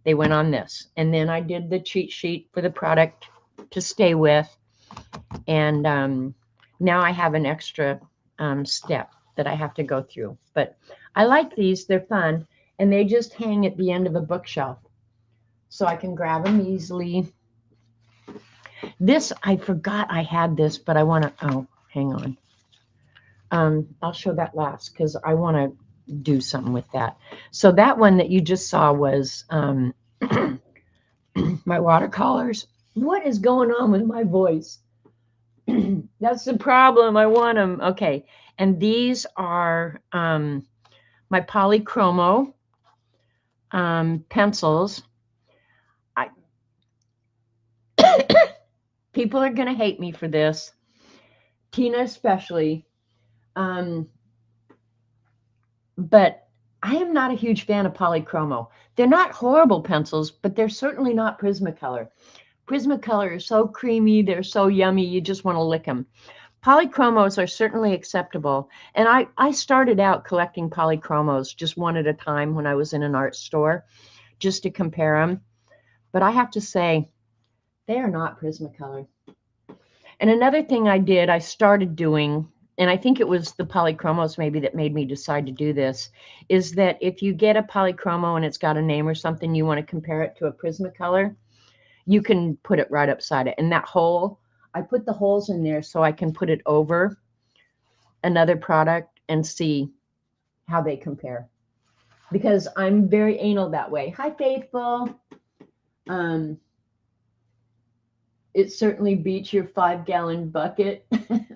They went on this. And then I did the cheat sheet for the product to stay with. And now I have an extra step that I have to go through. But I like these. They're fun. And they just hang at the end of a bookshelf. So I can grab them easily. This, I forgot I had this, but I want to, oh, hang on. I'll show that last because I want to do something with that. So that one that you just saw was my watercolors. What is going on with my voice? That's the problem. I want them. Okay. And these are my polychromo pencils. People are going to hate me for this. Tina especially. But I am not a huge fan of polychromo. They're not horrible pencils, but they're certainly not Prismacolor. Prismacolor is so creamy. They're so yummy. You just want to lick them. Polychromos are certainly acceptable. And I started out collecting polychromos just one at a time when I was in an art store, just to compare them. But I have to say, they are not Prismacolor. And another thing I started doing and I think it was the polychromos maybe that made me decide to do this, is that if you get a polychromo and it's got a name or something, you want to compare it to a Prismacolor, you can put it right upside it. And that hole, I put the holes in there so I can put it over another product and see how they compare. Because I'm very anal that way. Hi, Faithful. It certainly beats your 5-gallon bucket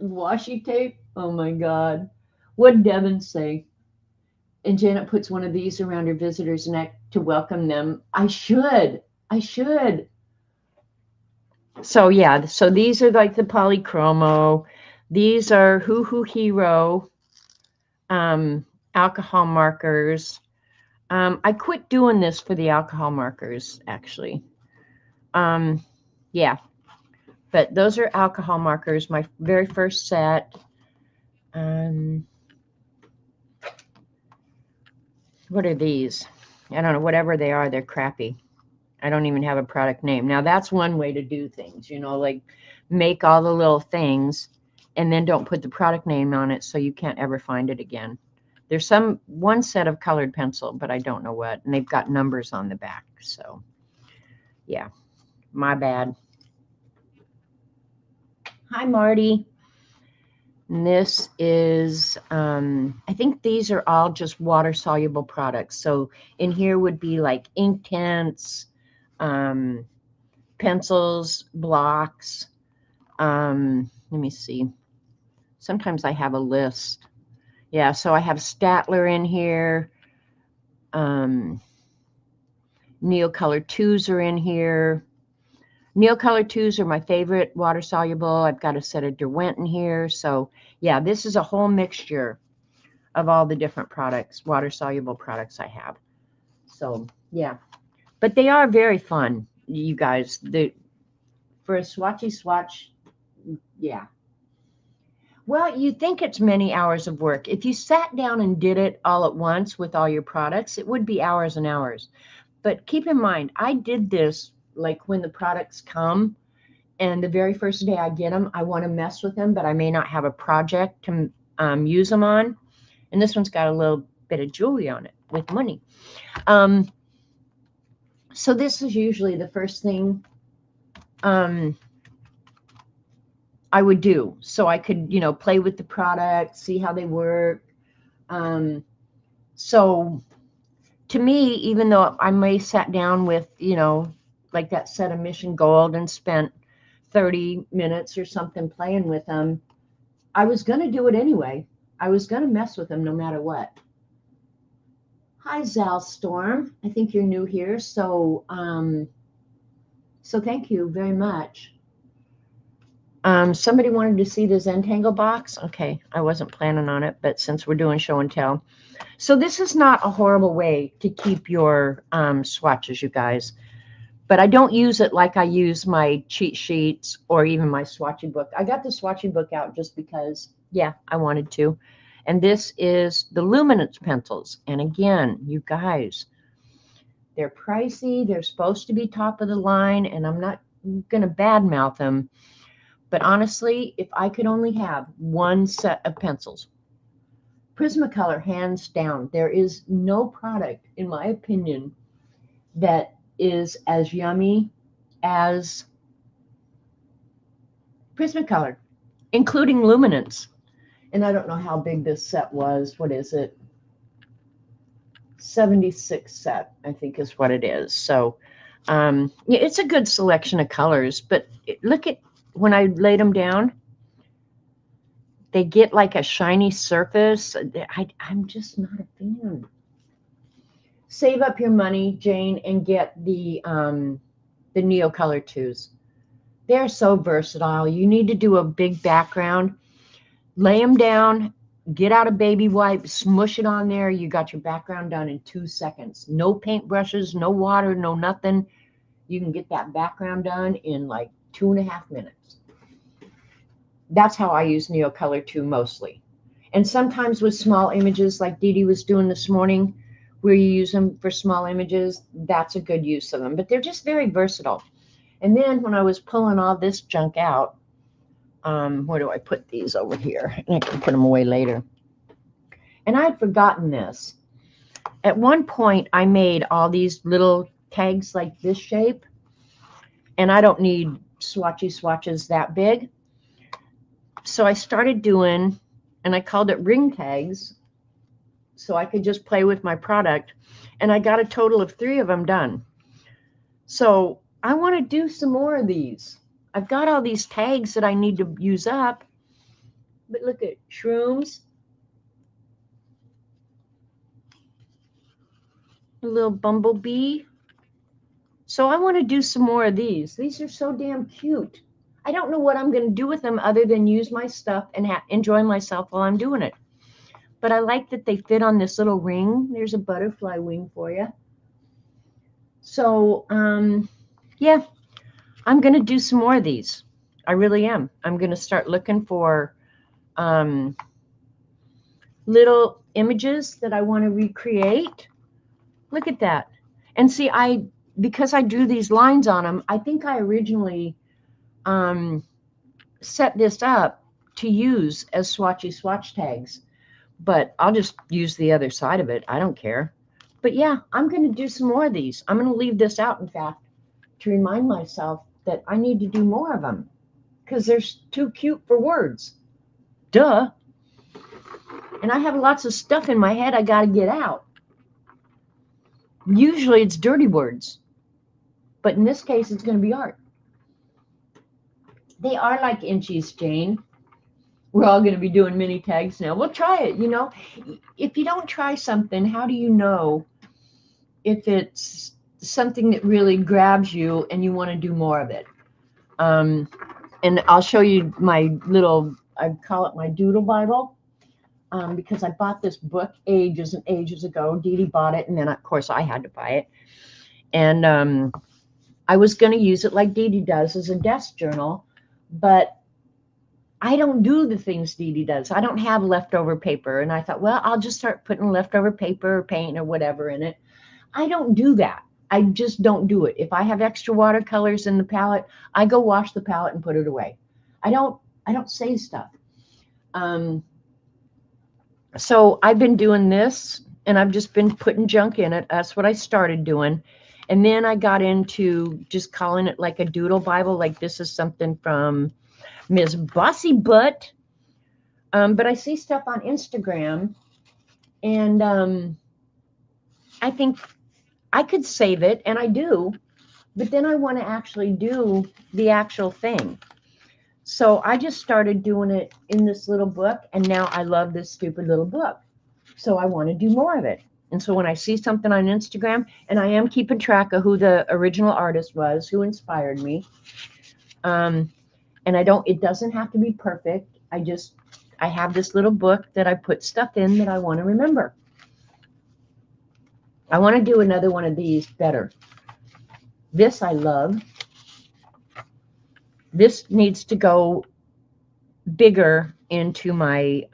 washi tape. Oh my God. What'd Devin say? And Janet puts one of these around her visitor's neck to welcome them. I should. So yeah, so these are like the polychromo. These are Hoo Hoo Hero alcohol markers. I quit doing this for the alcohol markers, actually. Yeah, but those are alcohol markers, my very first set. What are these? I don't know, whatever they are, they're crappy. I don't even have a product name. Now that's one way to do things, you know, like make all the little things and then don't put the product name on it so you can't ever find it again. There's one set of colored pencil, but I don't know what, and they've got numbers on the back. So yeah, my bad. Hi, Marty. And this is, I think these are all just water-soluble products. So in here would be like ink tints, pencils, blocks. Let me see. Sometimes I have a list. Yeah, so I have Statler in here. Neocolor 2s are in here. Neocolor 2s are my favorite water-soluble. I've got a set of Derwent in here. So yeah, this is a whole mixture of all the different products, water-soluble products I have. So yeah, but they are very fun, you guys. For a swatchy swatch, yeah. Well, you think it's many hours of work. If you sat down and did it all at once with all your products, it would be hours and hours. But keep in mind, I did this like when the products come, and the very first day I get them, I want to mess with them, but I may not have a project to use them on. And this one's got a little bit of jewelry on it with money. So this is usually the first thing I would do, so I could, you know, play with the product, see how they work. So to me, even though I may sat down with, you know, like that set of Mission Gold and spent 30 minutes or something playing with them, I was going to do it anyway. I was going to mess with them no matter what. Hi, Zal Storm. I think you're new here, so thank you very much. Somebody wanted to see the Zentangle box. Okay, I wasn't planning on it, but since we're doing show and tell. So this is not a horrible way to keep your swatches, you guys. But I don't use it like I use my cheat sheets or even my swatchy book. I got the swatchy book out just because, yeah, I wanted to. And this is the Luminance pencils. And again, you guys, they're pricey. They're supposed to be top of the line, and I'm not going to badmouth them. But honestly, if I could only have one set of pencils, Prismacolor, hands down, there is no product, in my opinion, that is as yummy as Prismacolor, including Luminance. And I don't know how big this set was. What is it? 76 set, I think is what it is. So yeah, it's a good selection of colors. But look at when I laid them down, they get like a shiny surface. I'm just not a fan. Save up your money, Jane, and get the Neocolor 2s. They're so versatile. You need to do a big background. Lay them down, get out a baby wipe, smush it on there. You got your background done in 2 seconds. No paintbrushes, no water, no nothing. You can get that background done in like 2.5 minutes. That's how I use Neocolor 2 mostly. And sometimes with small images like Dee Dee was doing this morning, where you use them for small images, that's a good use of them. But they're just very versatile. And then when I was pulling all this junk out, Where do I put these? Over here? And I can put them away later. And I had forgotten this. At one point, I made all these little tags like this shape. And I don't need swatches that big. So I started doing, and I called it ring tags, so I could just play with my product. And I got a total of 3 of them done. So I want to do some more of these. I've got all these tags that I need to use up. But look at shrooms. A little bumblebee. So I want to do some more of these. These are so damn cute. I don't know what I'm going to do with them other than use my stuff and enjoy myself while I'm doing it. But I like that they fit on this little ring. There's a butterfly wing for you. So, yeah, I'm going to do some more of these. I really am. I'm going to start looking for little images that I want to recreate. Look at that. And see, because I drew these lines on them, I think I originally set this up to use as swatch tags. But I'll just use the other side of it. I don't care. But yeah, I'm going to do some more of these. I'm going to leave this out, in fact, to remind myself that I need to do more of them because they're too cute for words. Duh. And I have lots of stuff in my head I got to get out. Usually it's dirty words. But in this case, it's going to be art. They are like inchies, Jane. We're all going to be doing mini tags now. We'll try it, you know. If you don't try something, how do you know if it's something that really grabs you and you want to do more of it? And I'll show you my little, I call it my doodle Bible, because I bought this book ages and ages ago. Dee Dee bought it, and then, of course, I had to buy it. And I was going to use it like Dee Dee does as a desk journal, but I don't do the things Dee Dee does. I don't have leftover paper. And I thought, well, I'll just start putting leftover paper or paint or whatever in it. I don't do that. I just don't do it. If I have extra watercolors in the palette, I go wash the palette and put it away. I don't save stuff. So I've been doing this, and I've just been putting junk in it. That's what I started doing. And then I got into just calling it like a doodle Bible, like this is something from Miss Bossy Butt. But I see stuff on Instagram, and I think I could save it, and I do, but then I want to actually do the actual thing. So I just started doing it in this little book, and now I love this stupid little book. So I want to do more of it. And so when I see something on Instagram, and I am keeping track of who the original artist was, who inspired me, and it doesn't have to be perfect. I have this little book that I put stuff in that I want to remember. I want to do another one of these better. This I love. This needs to go bigger into my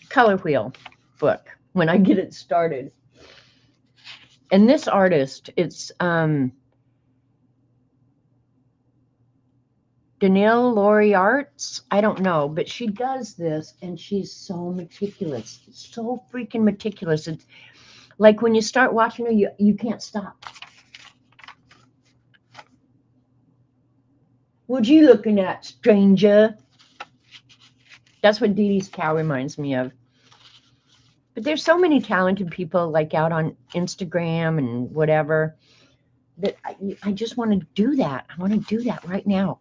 color wheel book when I get it started. And this artist, it's Danielle Laurie Arts, I don't know, but she does this, and she's so meticulous, so freaking meticulous. It's like when you start watching her, you can't stop. What you looking at, stranger? That's what Dee Dee's cow reminds me of. But there's so many talented people like out on Instagram and whatever that I just want to do that. I want to do that right now.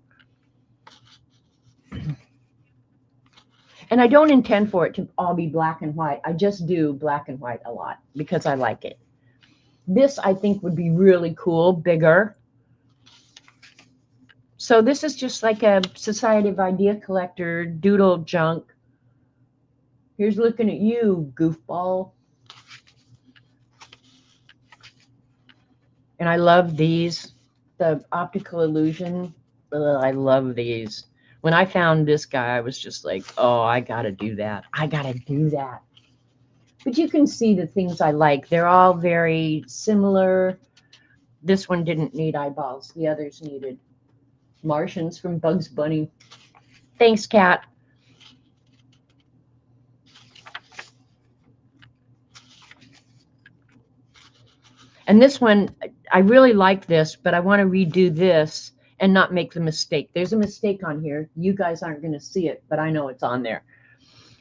And I don't intend for it to all be black and white. I just do black and white a lot because I like it. This, I think, would be really cool, bigger. So this is just like a Society of Idea Collector doodle junk. Here's looking at you, goofball. And I love these, the optical illusion. I love these. When I found this guy, I was just like, oh, I got to do that. I got to do that. But you can see the things I like. They're all very similar. This one didn't need eyeballs. The others needed Martians from Bugs Bunny. Thanks, Kat. And this one, I really like this, but I want to redo this and not make the mistake. There's a mistake on here. You guys aren't going to see it, but I know it's on there.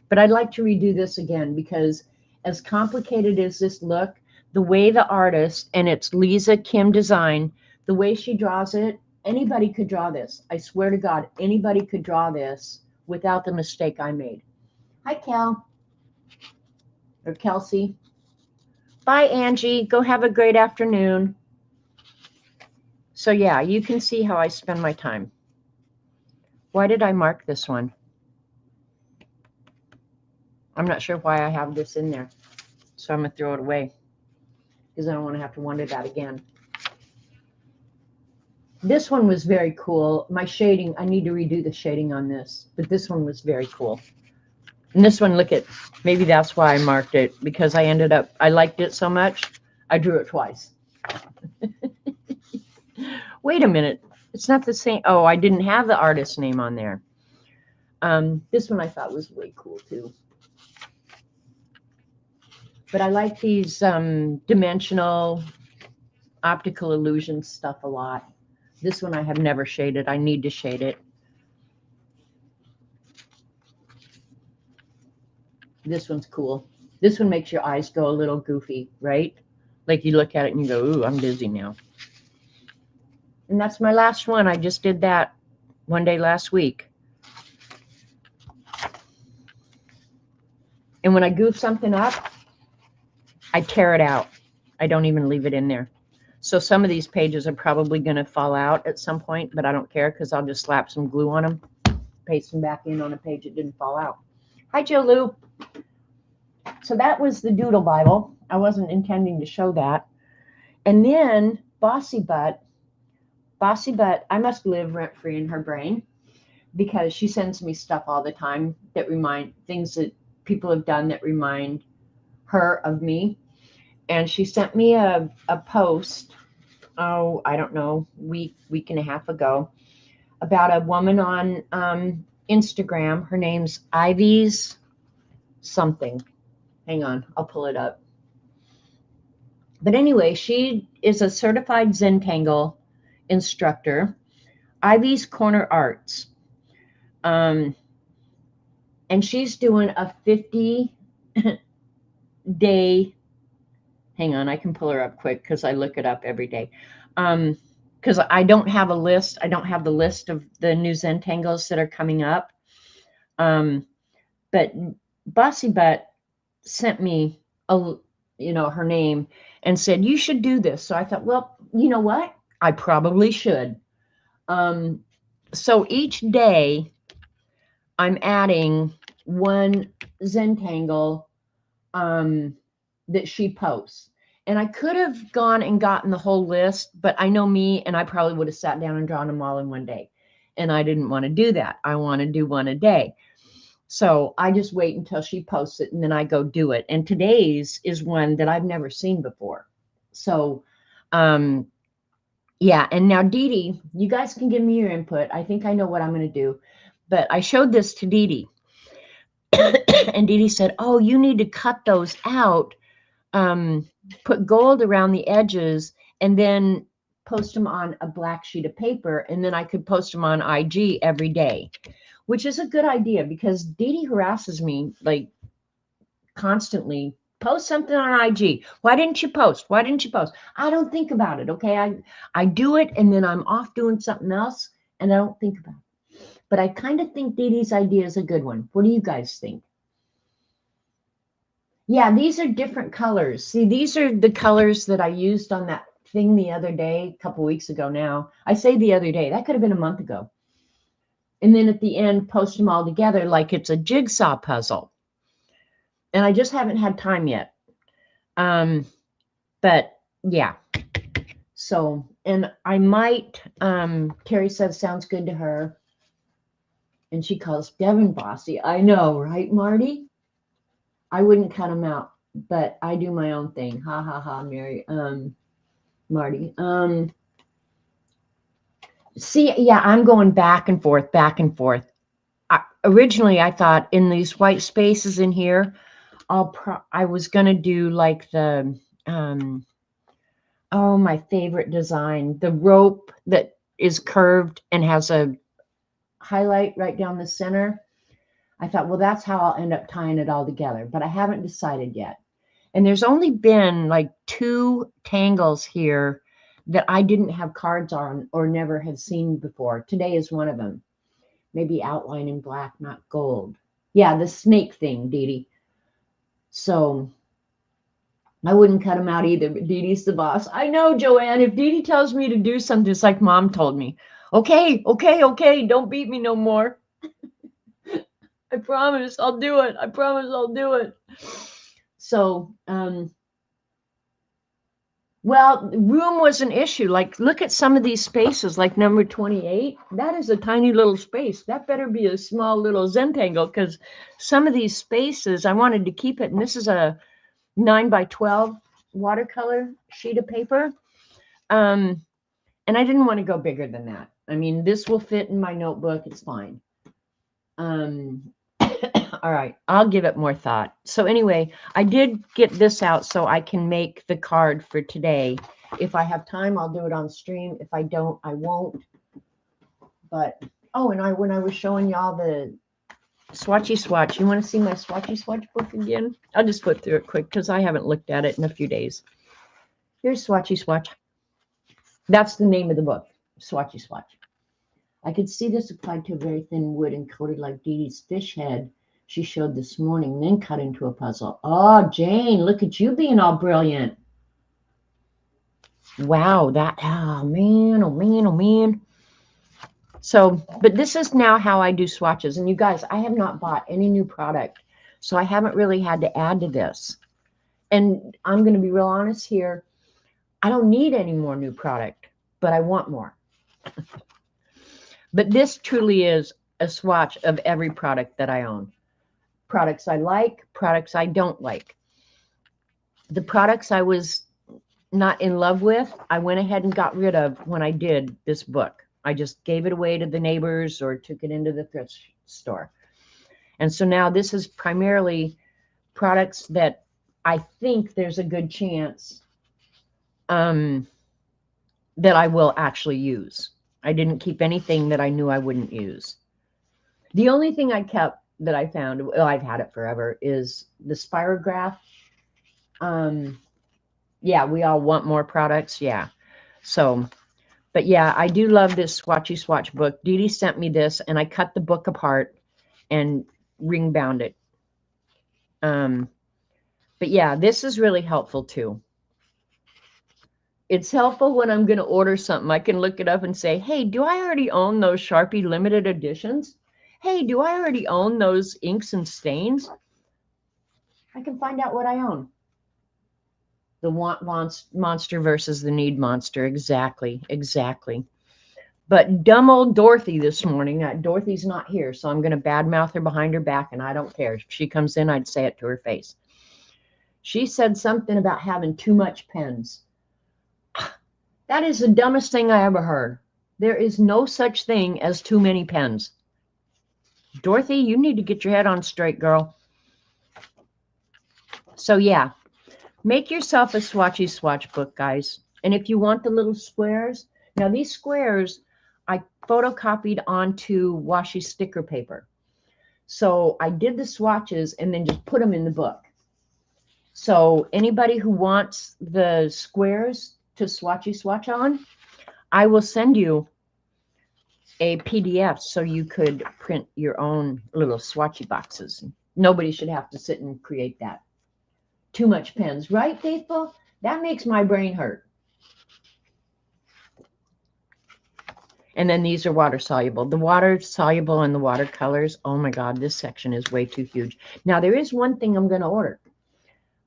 But I'd like to redo this again because as complicated as this look, the way the artist, and it's Lisa Kim Design, the way she draws it, anybody could draw this. I swear to God, anybody could draw this without the mistake I made. Hi, Cal. Or Kelsey. Bye, Angie. Go have a great afternoon. So yeah, you can see how I spend my time. Why did I mark this one? I'm not sure why I have this in there. So I'm going to throw it away because I don't want to have to wonder that again. This one was very cool. My shading, I need to redo the shading on this, but this one was very cool. And this one, look at, maybe that's why I marked it, because I liked it so much, I drew it twice. Wait a minute. It's not the same. Oh, I didn't have the artist name on there. This one I thought was really cool too. But I like these dimensional optical illusion stuff a lot. This one I have never shaded. I need to shade it. This one's cool. This one makes your eyes go a little goofy, right? Like you look at it and you go, ooh, I'm dizzy now. And that's my last one. I just did that one day last week. And when I goof something up, I tear it out. I don't even leave it in there. So some of these pages are probably going to fall out at some point, but I don't care because I'll just slap some glue on them, paste them back in on a page that didn't fall out. Hi, Joe Lou. So that was the Doodle Bible. I wasn't intending to show that. And then Bossy Butt, I must live rent-free in her brain because she sends me stuff all the time that remind things that people have done that remind her of me. And she sent me a post, I don't know, week and a half ago about a woman on Instagram. Her name's Ivy's something. Hang on, I'll pull it up. But anyway, she is a certified Zentangle instructor, Ivy's Corner Arts. And she's doing a 50-day, hang on, I can pull her up quick because I look it up every day. Because I don't have a list. I don't have the list of the new Zentangles that are coming up. But Bossy Butt sent me her name and said, you should do this. So I thought, well, you know what? I probably should. So each day I'm adding one Zentangle that she posts. And I could have gone and gotten the whole list, but I know me, and I probably would have sat down and drawn them all in one day. And I didn't want to do that. I want to do one a day. So I just wait until she posts it, and then I go do it. And today's is one that I've never seen before. So, yeah. And now, Dee Dee, you guys can give me your input. I think I know what I'm going to do. But I showed this to Dee Dee. And Dee Dee said, oh, you need to cut those out, put gold around the edges, and then post them on a black sheet of paper. And then I could post them on IG every day, which is a good idea because Dee Dee harasses me like constantly. Post something on IG. Why didn't you post? Why didn't you post? I don't think about it. Okay. I do it and then I'm off doing something else and I don't think about it. But I kind of think Dee Dee's idea is a good one. What do you guys think? Yeah, these are different colors. See, these are the colors that I used on that thing the other day, a couple weeks ago now. I say the other day. That could have been a month ago. And then at the end, post them all together like it's a jigsaw puzzle. And I just haven't had time yet. But yeah. So, and I might, Terry says, sounds good to her. And she calls Devin bossy. I know, right, Marty? I wouldn't cut them out, but I do my own thing. Ha, ha, ha, Mary, Marty. See, yeah, I'm going back and forth, back and forth. Originally, I thought in these white spaces in here, I was gonna do like the oh, my favorite design, the rope that is curved and has a highlight right down the center. I thought, well, that's how I'll end up tying it all together, but I haven't decided yet. And there's only been like 2 tangles here that I didn't have cards on or never had seen before. Today is one of them. Maybe outline in black, not gold. Yeah, the snake thing, Dee Dee. So I wouldn't cut them out either, but Dee Dee's the boss. I know, Joanne. If Dee Dee tells me to do something, it's like Mom told me. Okay, okay, okay. Don't beat me no more. I promise I'll do it. I promise I'll do it. So, well, room was an issue. Like, look at some of these spaces, like number 28. That is a tiny little space. That better be a small little Zentangle, because some of these spaces, I wanted to keep it. And this is a 9x12 watercolor sheet of paper. And I didn't want to go bigger than that. I mean, this will fit in my notebook. It's fine. All right, I'll give it more thought. So anyway, I did get this out so I can make the card for today. If I have time, I'll do it on stream. If I don't, I won't. But, oh, and when I was showing y'all the Swatchy Swatch, you want to see my Swatchy Swatch book again? I'll just flip through it quick because I haven't looked at it in a few days. Here's Swatchy Swatch. That's the name of the book, Swatchy Swatch. I could see this applied to a very thin wood and coated like Dee Dee's fish head she showed this morning, then cut into a puzzle. Oh, Jane, look at you being all brilliant. Wow, oh man, oh man, oh man. So, but this is now how I do swatches. And you guys, I have not bought any new product, so I haven't really had to add to this. And I'm going to be real honest here. I don't need any more new product, but I want more. But this truly is a swatch of every product that I own. Products I like, products I don't like. The products I was not in love with, I went ahead and got rid of when I did this book. I just gave it away to the neighbors or took it into the thrift store. And so now this is primarily products that I think there's a good chance that I will actually use. I didn't keep anything that I knew I wouldn't use. The only thing I kept that I found, well, I've had it forever, is the Spirograph. Yeah, we all want more products. Yeah. So, but yeah, I do love this Swatchy Swatch book. Dee Dee sent me this, and I cut the book apart and ring bound it. But yeah, this is really helpful too. It's helpful when I'm going to order something. I can look it up and say, hey, do I already own those Sharpie limited editions? Hey, do I already own those inks and stains? I can find out what I own. The want monster versus the need monster. Exactly, exactly. But dumb old Dorothy this morning, Dorothy's not here, so I'm going to badmouth her behind her back, and I don't care. If she comes in, I'd say it to her face. She said something about having too much pens. That is the dumbest thing I ever heard. There is no such thing as too many pens. Dorothy, you need to get your head on straight, girl. So yeah, make yourself a Swatchy Swatch book, guys. And if you want the little squares, now these squares I photocopied onto washi sticker paper. So I did the swatches and then just put them in the book. So anybody who wants the squares to Swatchy Swatch on, I will send you a PDF so you could print your own little swatchy boxes. Nobody should have to sit and create that. Too much pens, right, Faithful? That makes my brain hurt. And then these are water soluble. The water soluble and the watercolors, oh my God, this section is way too huge. Now there is one thing I'm going to order.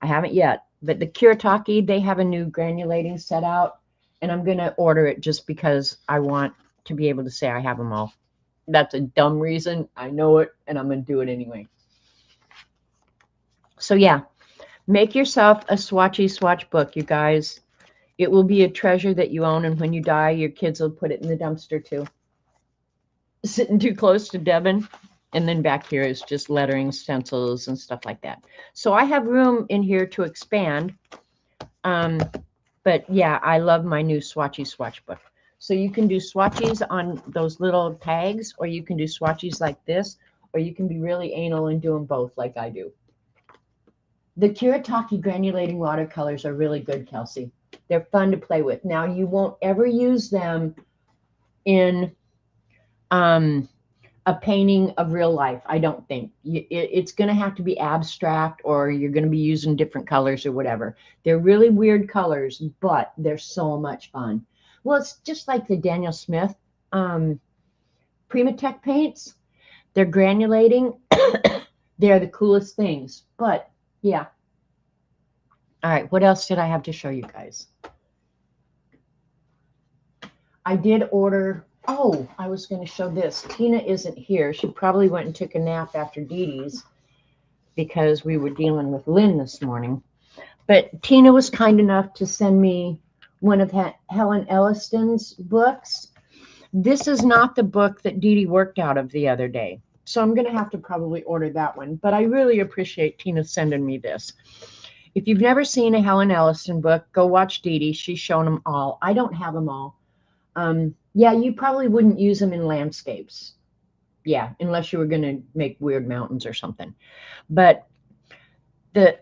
I haven't yet, but the Kuretake, they have a new granulating set out, and I'm going to order it just because I want to be able to say I have them all. That's a dumb reason. I know it, and I'm going to do it anyway. So yeah, make yourself a Swatchy Swatch book, you guys. It will be a treasure that you own, and when you die, your kids will put it in the dumpster too. Sitting too close to Devin. And then back here is just lettering, stencils, and stuff like that. So I have room in here to expand. But yeah, I love my new Swatchies swatch book. So you can do swatchies on those little tags, or you can do swatchies like this, or you can be really anal and do them both like I do. The Kiritaki granulating watercolors are really good, Kelsey. They're fun to play with. Now, you won't ever use them in a painting of real life, I don't think. It's going to have to be abstract, or you're going to be using different colors or whatever. They're really weird colors, but they're so much fun. Well, it's just like the Daniel Smith Primatech paints. They're granulating. They're the coolest things. But yeah. All right, what else did I have to show you guys? I did order, oh, I was going to show this. Tina isn't here. She probably went and took a nap after Dee Dee's because we were dealing with Lynn this morning. But Tina was kind enough to send me one of Helen Elliston's books. This is not the book that Dee Dee worked out of the other day. So I'm going to have to probably order that one. But I really appreciate Tina sending me this. If you've never seen a Helen Elliston book, go watch Dee Dee. She's shown them all. I don't have them all. Yeah, you probably wouldn't use them in landscapes. Yeah, unless you were going to make weird mountains or something. But the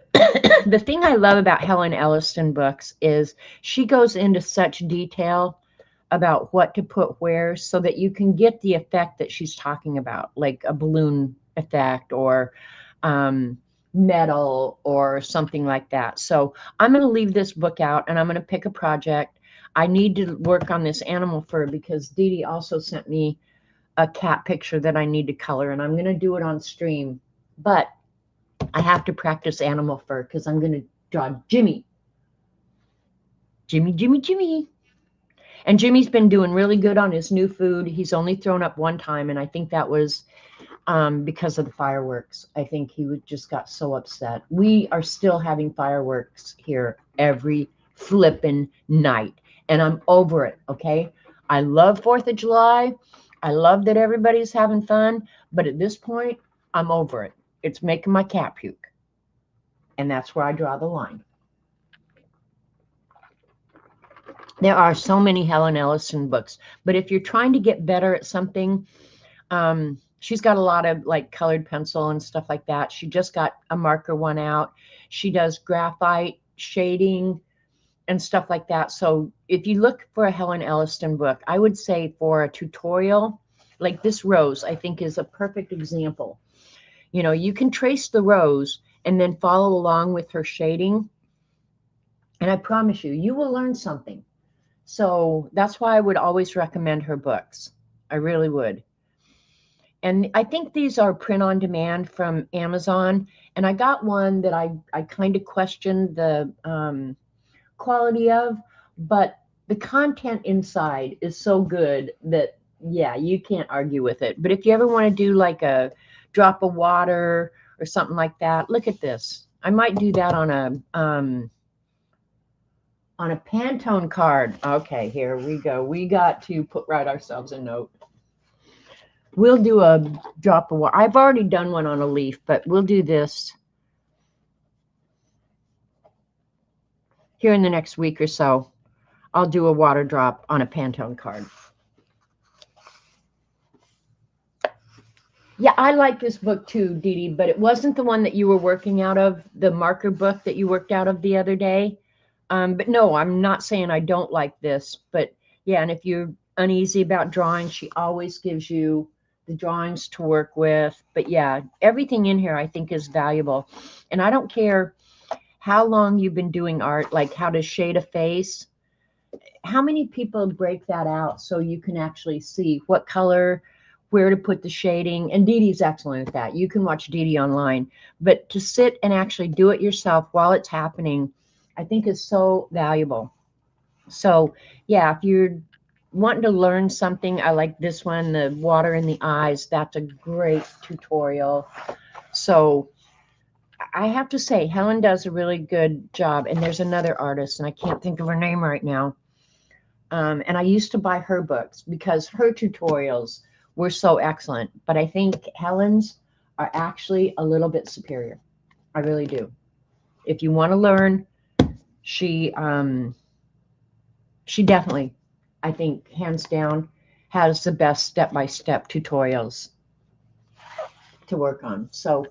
the thing I love about Helen Elliston books is she goes into such detail about what to put where so that you can get the effect that she's talking about, like a balloon effect or metal or something like that. So I'm going to leave this book out, and I'm going to pick a project. I need to work on this animal fur because Dee Dee also sent me a cat picture that I need to color, and I'm going to do it on stream. But I have to practice animal fur because I'm going to draw Jimmy. Jimmy. And Jimmy's been doing really good on his new food. He's only thrown up one time, and I think that was because of the fireworks. I think he just got so upset. We are still having fireworks here every flippin' night, and I'm over it, okay? I love 4th of July. I love that everybody's having fun, but at this point, I'm over it. It's making my cat puke, and that's where I draw the line. There are so many Helen Ellison books, but if you're trying to get better at something, she's got a lot of like colored pencil and stuff like that. She just got a marker one out. She does graphite shading and stuff like that. So if you look for a Helen Elliston book, I would say for a tutorial, like this rose, I think is a perfect example. You know, you can trace the rose and then follow along with her shading. And I promise you, you will learn something. So that's why I would always recommend her books. I really would. And I think these are print on demand from Amazon. And I got one that I kind of questioned the quality of, but the content inside is so good that, yeah, you can't argue with it. But if you ever want to do like a drop of water or something like that, look at this. I might do that on a Pantone card. Okay, here we go. We got to write ourselves a note. We'll do a drop of water. I've already done one on a leaf, but we'll do this here in the next week or so. I'll do a water drop on a Pantone card. Yeah, I like this book too, Dee Dee, but it wasn't the one that you were working out of, the marker book that you worked out of the other day. But no, I'm not saying I don't like this. But yeah, and if you're uneasy about drawing, she always gives you the drawings to work with. But yeah, everything in here I think is valuable. And I don't care how long you've been doing art, like how to shade a face. How many people break that out so you can actually see what color, where to put the shading? And Dee Dee's excellent at that. You can watch Dee Dee online. But to sit and actually do it yourself while it's happening, I think is so valuable. So yeah, if you're wanting to learn something, I like this one, the water in the eyes. That's a great tutorial. So I have to say, Helen does a really good job. And there's another artist, and I can't think of her name right now. And I used to buy her books because her tutorials were so excellent. But I think Helen's are actually a little bit superior. I really do. If you want to learn, she she definitely, I think, hands down, has the best step-by-step tutorials to work on. So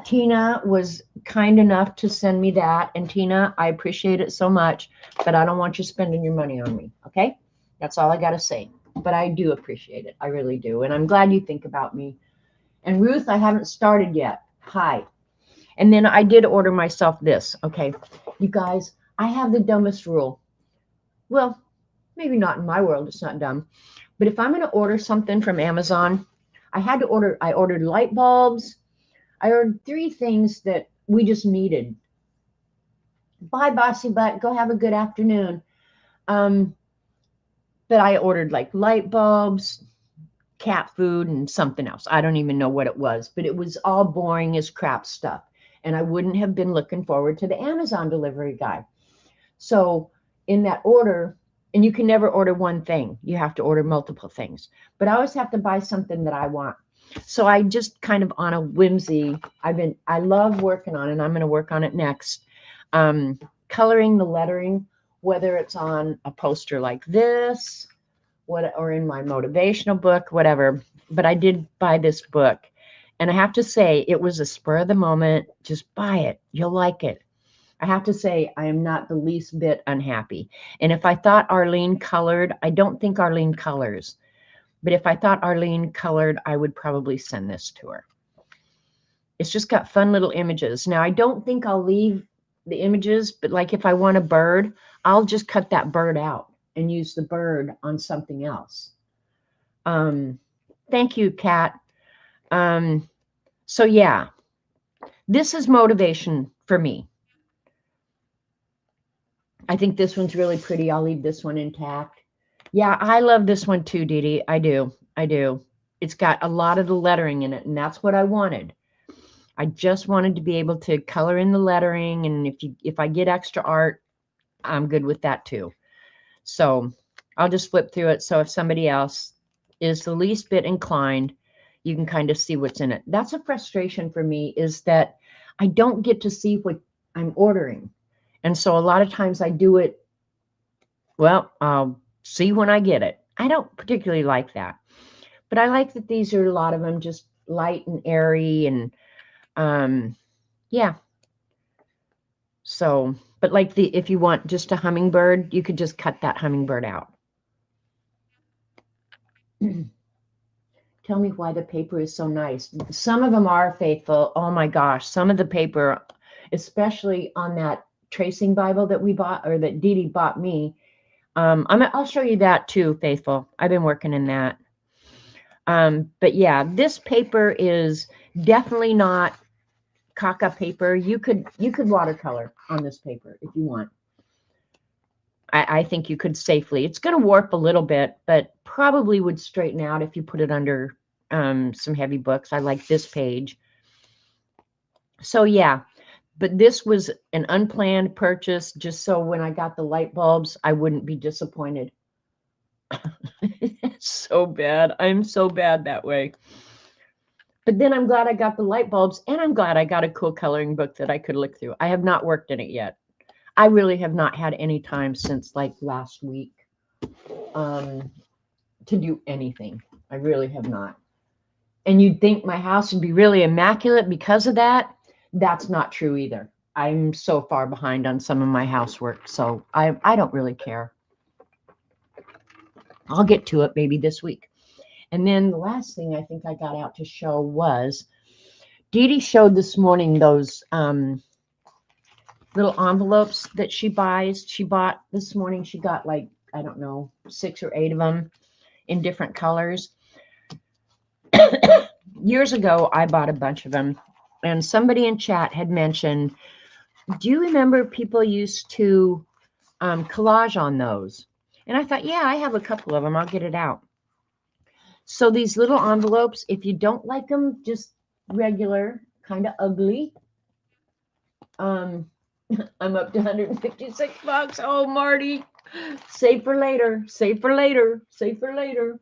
Tina was kind enough to send me that. And Tina, I appreciate it so much, but I don't want you spending your money on me. Okay? That's all I got to say. But I do appreciate it. I really do. And I'm glad you think about me. And Ruth, I haven't started yet. Hi. And then I did order myself this. Okay. You guys, I have the dumbest rule. Well, maybe not in my world. It's not dumb. But if I'm going to order something from Amazon, I ordered light bulbs. I ordered 3 things that we just needed. Bye, Bossy Butt. Go have a good afternoon. But I ordered like light bulbs, cat food, and something else. I don't even know what it was, but it was all boring as crap stuff. And I wouldn't have been looking forward to the Amazon delivery guy. So in that order, and you can never order one thing. You have to order multiple things. But I always have to buy something that I want. So I just kind of on a whimsy, I love working on it, and I'm going to work on it next. Coloring the lettering, whether it's on a poster like this, or in my motivational book, whatever. But I did buy this book, and I have to say it was a spur of the moment. Just buy it. You'll like it. I have to say I am not the least bit unhappy. And if I thought Arlene colored, I don't think Arlene colors. But if I thought Arlene colored, I would probably send this to her. It's just got fun little images. Now, I don't think I'll leave the images, but like if I want a bird, I'll just cut that bird out and use the bird on something else. Thank you, Kat. So yeah, this is motivation for me. I think this one's really pretty. I'll leave this one intact. Yeah, I love this one too, Dee Dee. I do. I do. It's got a lot of the lettering in it, and that's what I wanted. I just wanted to be able to color in the lettering, and if I get extra art, I'm good with that too. So I'll just flip through it. So if somebody else is the least bit inclined, you can kind of see what's in it. That's a frustration for me, is that I don't get to see what I'm ordering. And so a lot of times I do it, well, I'll see when I get it. I don't particularly like that. But I like that these are a lot of them just light and airy, and yeah. So, but like if you want just a hummingbird, you could just cut that hummingbird out. Tell me why the paper is so nice. Some of them are, Faithful. Oh my gosh, some of the paper, especially on that tracing Bible that we bought, or that Dee Dee bought me. I'll show you that too, Faithful. I've been working in that. But yeah, this paper is definitely not caca paper. You could watercolor on this paper if you want. I think you could safely. It's going to warp a little bit, but probably would straighten out if you put it under some heavy books. I like this page. So yeah, but this was an unplanned purchase, just so when I got the light bulbs, I wouldn't be disappointed. It's so bad. I'm so bad that way. But then I'm glad I got the light bulbs, and I'm glad I got a cool coloring book that I could look through. I have not worked in it yet. I really have not had any time since like last week to do anything. I really have not. And you'd think my house would be really immaculate because of that. That's not true either. I'm so far behind on some of my housework, so I don't really care. I'll get to it maybe this week. And then the last thing I think I got out to show was Dee Dee showed this morning those little envelopes that she buys. She bought this morning. She got like, I don't know, 6 or 8 of them in different colors. Years ago, I bought a bunch of them, and somebody in chat had mentioned, do you remember people used to collage on those? And I thought, yeah, I have a couple of them. I'll get it out. So these little envelopes, if you don't like them just regular, kind of ugly, Um, I'm up to 156 bucks. Oh, Marty, save for later, save for later, save for later.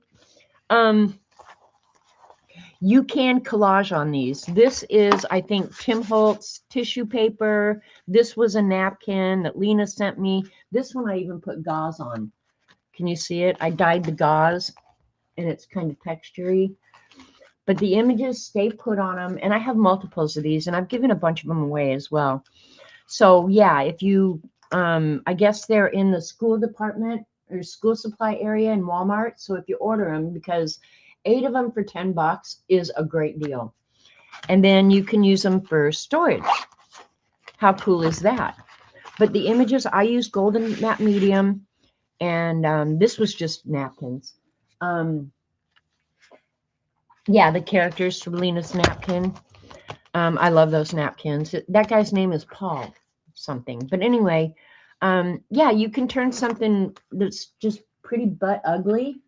You can collage on these. This is, I think, Tim Holtz tissue paper. This was a napkin that Lena sent me. This one I even put gauze on. Can you see it? I dyed the gauze, and it's kind of textury. But the images stay put on them, and I have multiples of these, and I've given a bunch of them away as well. So yeah, if you, I guess they're in the school department or school supply area in Walmart. So if you order them, because 8 of them for 10 bucks is a great deal. And then you can use them for storage. How cool is that? But the images, I use golden matte medium, and this was just napkins. Yeah, the characters from Lena's napkin. I love those napkins. That guy's name is Paul something. But anyway, yeah, you can turn something that's just pretty but ugly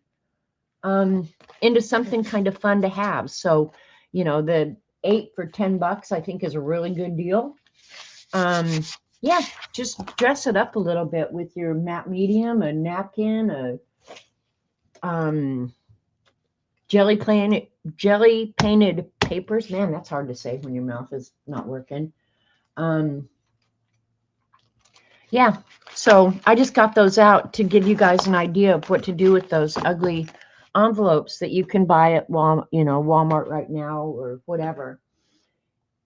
into something kind of fun to have. So, you know, the 8 for 10 bucks, I think, is a really good deal. Yeah, just dress it up a little bit with your matte medium, a napkin, a jelly painted papers. Man, that's hard to say when your mouth is not working. Yeah, so I just got those out to give you guys an idea of what to do with those ugly envelopes that you can buy at Walmart right now or whatever.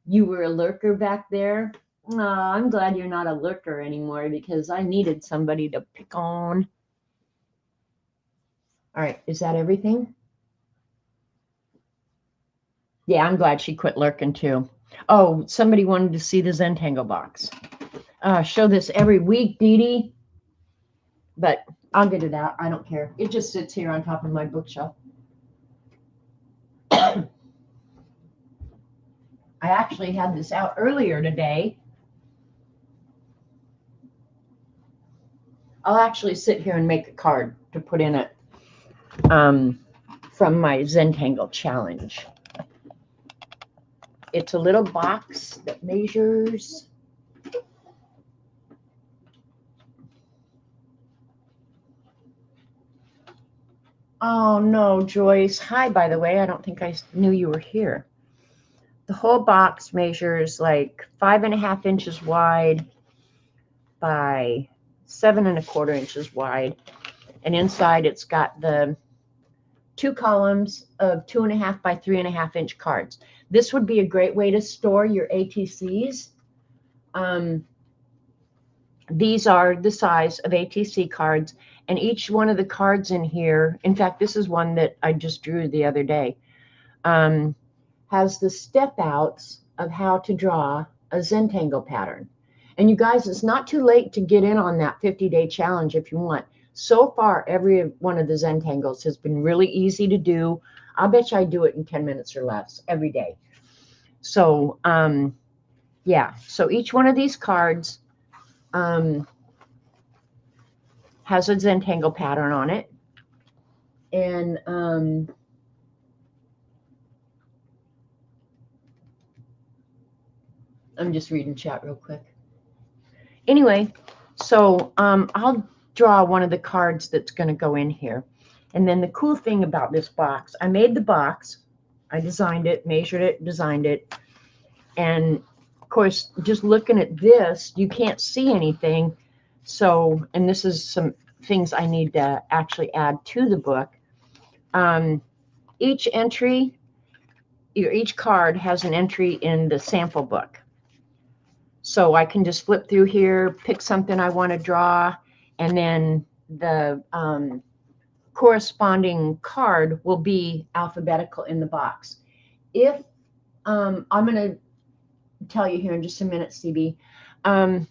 You were a lurker back there. I'm glad you're not a lurker anymore because I needed somebody to pick on. All right, is that everything? Yeah, I'm glad she quit lurking too. Oh, somebody wanted to see the Zentangle box. Show this every week, Dee Dee. But I'll get it out. I don't care. It just sits here on top of my bookshelf. I actually had this out earlier today. I'll actually sit here and make a card to put in it from my Zentangle challenge. It's a little box that measures. Oh no, Joyce. Hi, by the way. I don't think I knew you were here. The whole box measures like 5.5 inches wide by 7.25 inches wide. And inside it's got the 2 columns of 2.5 by 3.5 inch cards. This would be a great way to store your ATCs. These are the size of ATC cards, and each one of the cards in here, in fact, this is one that I just drew the other day, has the step outs of how to draw a Zentangle pattern. And you guys, it's not too late to get in on that 50-day challenge if you want. So far, every one of the Zentangles has been really easy to do. I'll bet you I do it in 10 minutes or less every day. So, yeah. So each one of these cards has a Zentangle pattern on it. And I'm just reading chat real quick. Anyway, so I'll draw one of the cards that's going to go in here. And then the cool thing about this box, I made the box. I designed it, measured it, designed it. And, of course, just looking at this, you can't see anything. So, and this is some things I need to actually add to the book. Each entry, each card has an entry in the sample book. So I can just flip through here, pick something I want to draw, and then the corresponding card will be alphabetical in the box. If I'm going to tell you here in just a minute, CB. I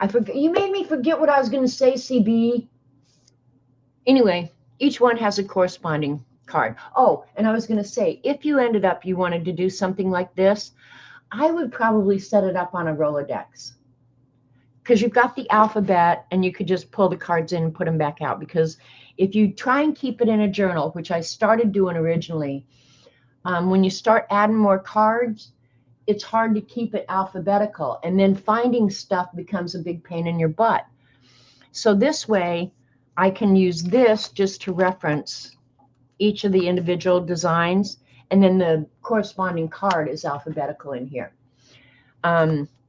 forgot. You made me forget what I was going to say, CB. Anyway, each one has a corresponding card. Oh, and I was going to say, if you ended up, you wanted to do something like this, I would probably set it up on a Rolodex. Because you've got the alphabet and you could just pull the cards in and put them back out. Because if you try and keep it in a journal, which I started doing originally, when you start adding more cards, it's hard to keep it alphabetical. And then finding stuff becomes a big pain in your butt. So this way, I can use this just to reference each of the individual designs. And then the corresponding card is alphabetical in here.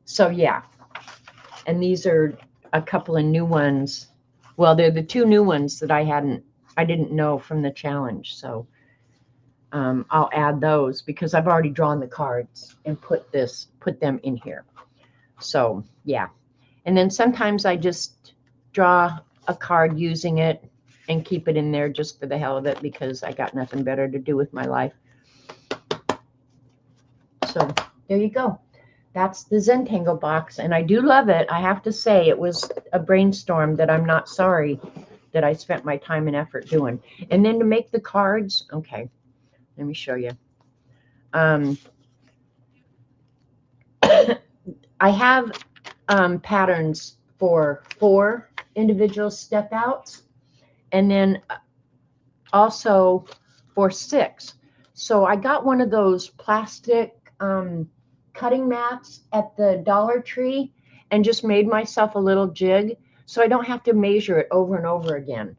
So yeah. And these are a couple of new ones. Well, they're the two new ones that I didn't know from the challenge. So I'll add those because I've already drawn the cards and put them in here. So yeah. And then sometimes I just draw a card using it and keep it in there just for the hell of it because I got nothing better to do with my life. So there you go. That's the Zentangle box, and I do love it. I have to say it was a brainstorm that I'm not sorry that I spent my time and effort doing. And then to make the cards, okay, let me show you. I have patterns for 4 individual step outs, and then also for 6. So I got one of those plastic cutting mats at the Dollar Tree and just made myself a little jig so I don't have to measure it over and over again.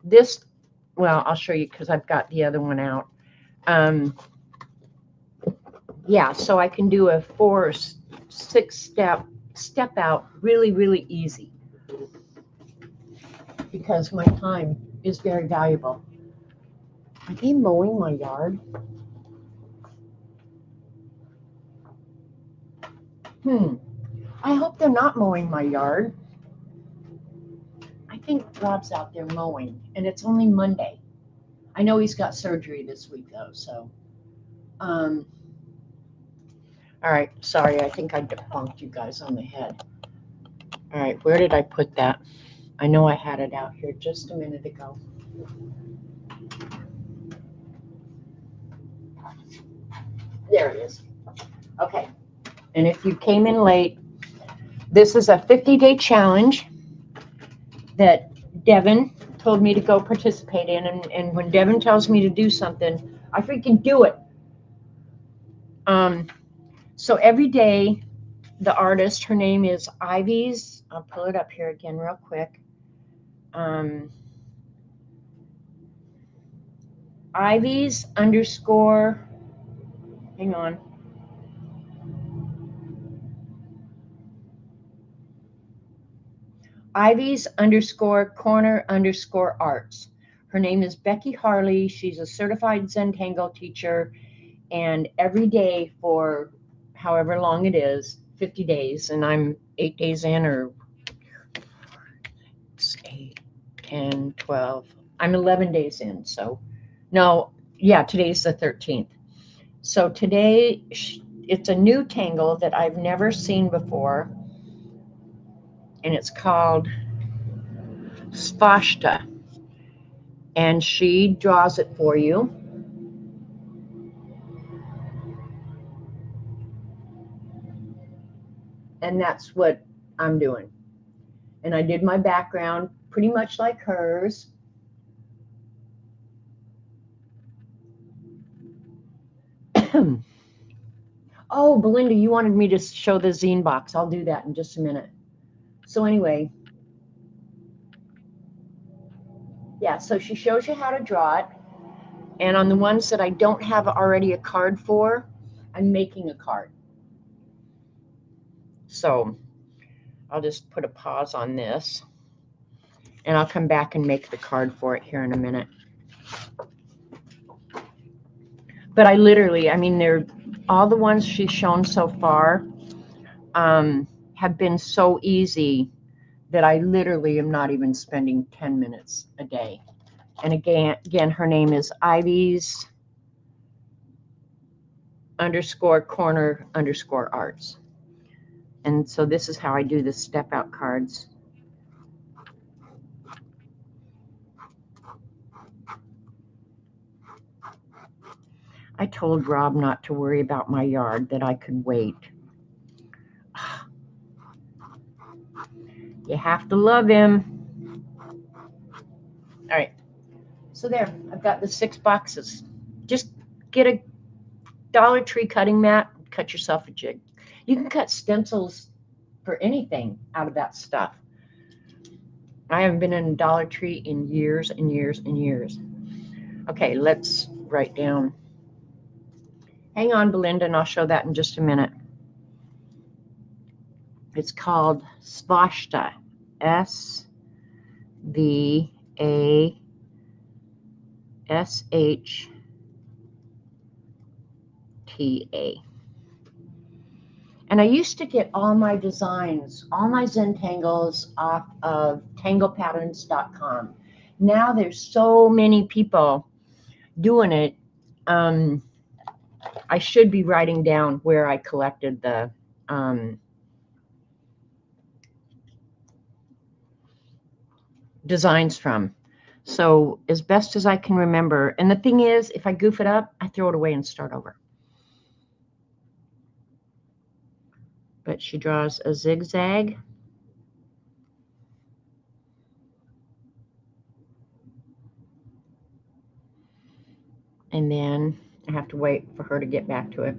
This, well, I'll show you because I've got the other one out. Yeah, so I can do a 4 or 6 step out really, really easy because my time is very valuable. Are they mowing my yard? I hope they're not mowing my yard. I think Rob's out there mowing, and it's only Monday. I know he's got surgery this week, though, so. All right, sorry, I think I bonked you guys on the head. All right, where did I put that? I know I had it out here just a minute ago. There it is. Okay, and if you came in late, this is a 50-day challenge that Devin told me to go participate in, and when Devin tells me to do something, I freaking do it. So every day, the artist, her name is Ivy's. I'll pull it up here again real quick. Ivy's underscore, hang on. Ivy's underscore corner underscore arts. Her name is Becky Harley. She's a certified Zentangle teacher, and every day for however long it is, 50 days, and I'm 8 days in, or 8, 10, 12. I'm 11 days in, so no, yeah, today's the 13th. So today, it's a new tangle that I've never seen before, and it's called Swatchies, and she draws it for you. And that's what I'm doing. And I did my background pretty much like hers. Oh, Belinda, you wanted me to show the zine box. I'll do that in just a minute. So anyway, yeah, so she shows you how to draw it. And on the ones that I don't have already a card for, I'm making a card. So I'll just put a pause on this, and I'll come back and make the card for it here in a minute. But I literally, I mean, they're all the ones she's shown so far have been so easy that I literally am not even spending 10 minutes a day. And again, her name is Ivy's underscore corner underscore arts. And so this is how I do the step out cards. I told Rob not to worry about my yard, that I could wait. You have to love him. All right. So there, I've got the 6 boxes. Just get a Dollar Tree cutting mat, cut yourself a jig. You can cut stencils for anything out of that stuff. I haven't been in a Dollar Tree in years and years and years. Okay, let's write down. Hang on, Belinda, and I'll show that in just a minute. It's called Svashta. SVASHTA. And I used to get all my designs, all my Zentangles off of tanglepatterns.com. Now there's so many people doing it. I should be writing down where I collected the designs from. So as best as I can remember. And the thing is, if I goof it up, I throw it away and start over. But she draws a zigzag. And then I have to wait for her to get back to it.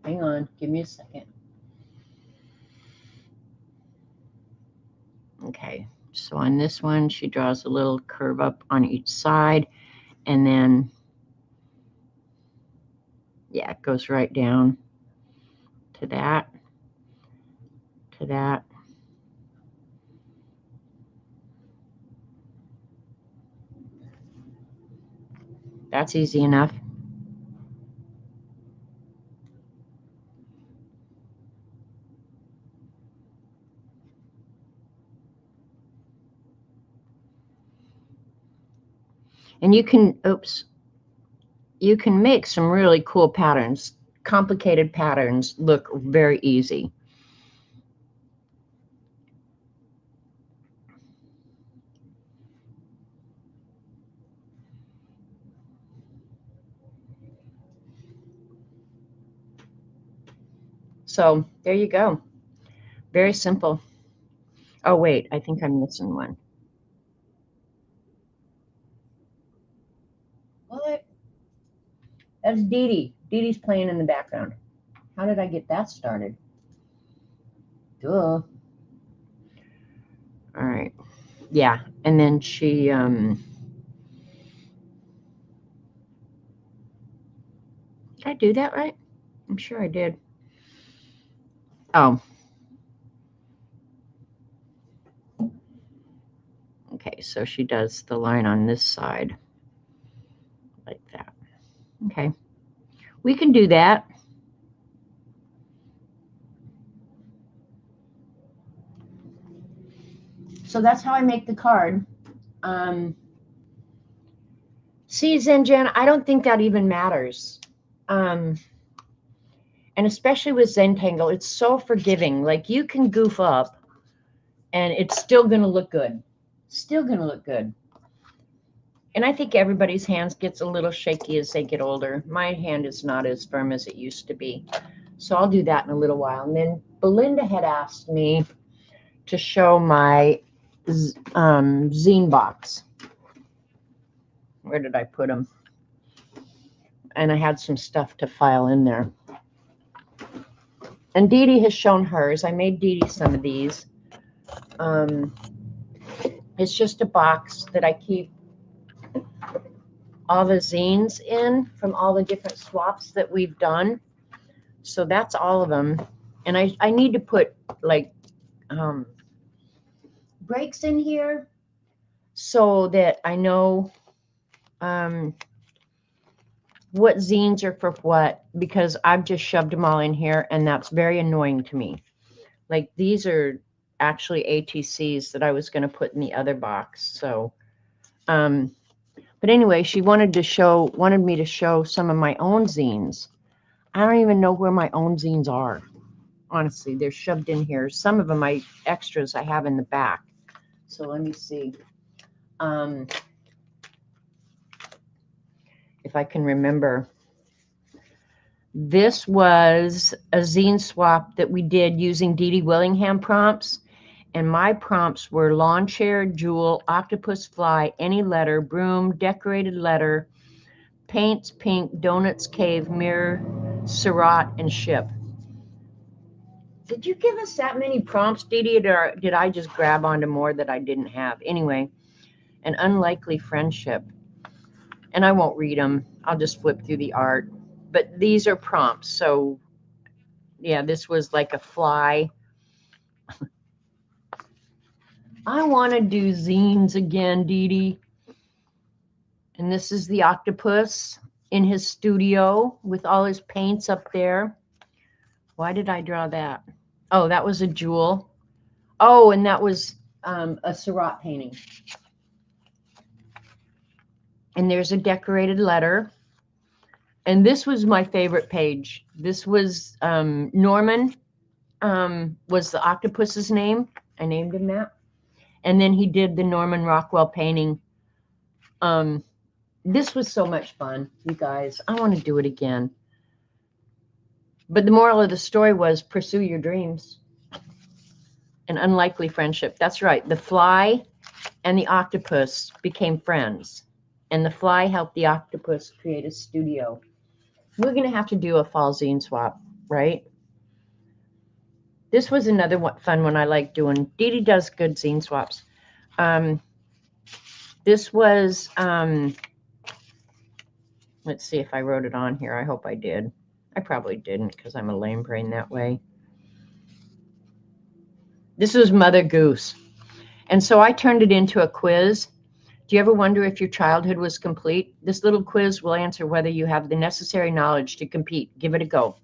Hang on, give me a second. Okay, so on this one, she draws a little curve up on each side, and then, yeah, it goes right down to that, to that. That's easy enough. And you can, you can make some really cool patterns. Complicated patterns look very easy. So there you go. Very simple. Oh, wait, I think I'm missing one. What? That's Dee Dee. Dee Dee's playing in the background. How did I get that started? Duh. All right. Yeah, and then she, did I do that right? I'm sure I did. Oh. Okay, so she does the line on this side like that. Okay, we can do that. So that's how I make the card. See, Zenjan, I don't think that even matters. And especially with Zentangle, it's so forgiving. Like, you can goof up and it's still going to look good. Still going to look good. And I think everybody's hands gets a little shaky as they get older. My hand is not as firm as it used to be. So I'll do that in a little while. And then Belinda had asked me to show my zine box. Where did I put them? And I had some stuff to file in there. And Dee Dee has shown hers. I made Dee Dee some of these. It's just a box that I keep all the zines in from all the different swaps that we've done. So that's all of them. And I need to put like breaks in here so that I know what zines are for what, because I've just shoved them all in here and that's very annoying to me. Like, these are actually ATCs that I was going to put in the other box. So, but anyway, she wanted me to show some of my own zines. I don't even know where my own zines are. Honestly, they're shoved in here. Some of them extras I have in the back. So let me see. If I can remember. This was a zine swap that we did using Dee Dee Willingham prompts. And my prompts were lawn chair, jewel, octopus fly, any letter, broom, decorated letter, paints, pink, donuts, cave, mirror, Surratt, and ship. Did you give us that many prompts, Dee Dee, or did I just grab onto more that I didn't have? Anyway, an unlikely friendship. And I won't read them. I'll just flip through the art. But these are prompts. So, yeah, this was like a fly. I want to do zines again, Dee Dee. And this is the octopus in his studio with all his paints up there. Why did I draw that? Oh, that was a jewel. Oh, and that was a Surratt painting. And there's a decorated letter. And this was my favorite page. This was Norman was the octopus's name. I named him that. And then he did the Norman Rockwell painting. This was so much fun, you guys. I want to do it again. But the moral of the story was pursue your dreams. An unlikely friendship. That's right. The fly and the octopus became friends. And the fly helped the octopus create a studio. We're going to have to do a fall zine swap, right? This was another fun one I like doing. Dee Dee does good zine swaps. This was, let's see if I wrote it on here. I hope I did. I probably didn't because I'm a lame brain that way. This was Mother Goose. And so I turned it into a quiz. Do you ever wonder if your childhood was complete? This little quiz will answer whether you have the necessary knowledge to compete. Give it a go.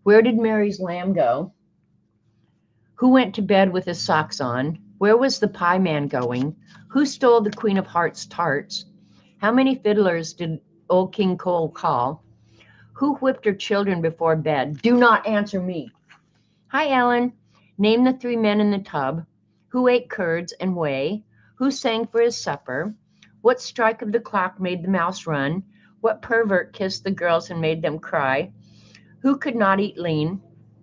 Where did Mary's lamb go? Who went to bed with his socks on? Where was the pie man going? Who stole the Queen of Hearts tarts? How many fiddlers did old King Cole call? Who whipped her children before bed? Do not answer me. Hi, Ellen. Name the 3 men in the tub. Who ate curds and whey? Who sang for his supper? What strike of the clock made the mouse run? What pervert kissed the girls and made them cry? Who could not eat lean?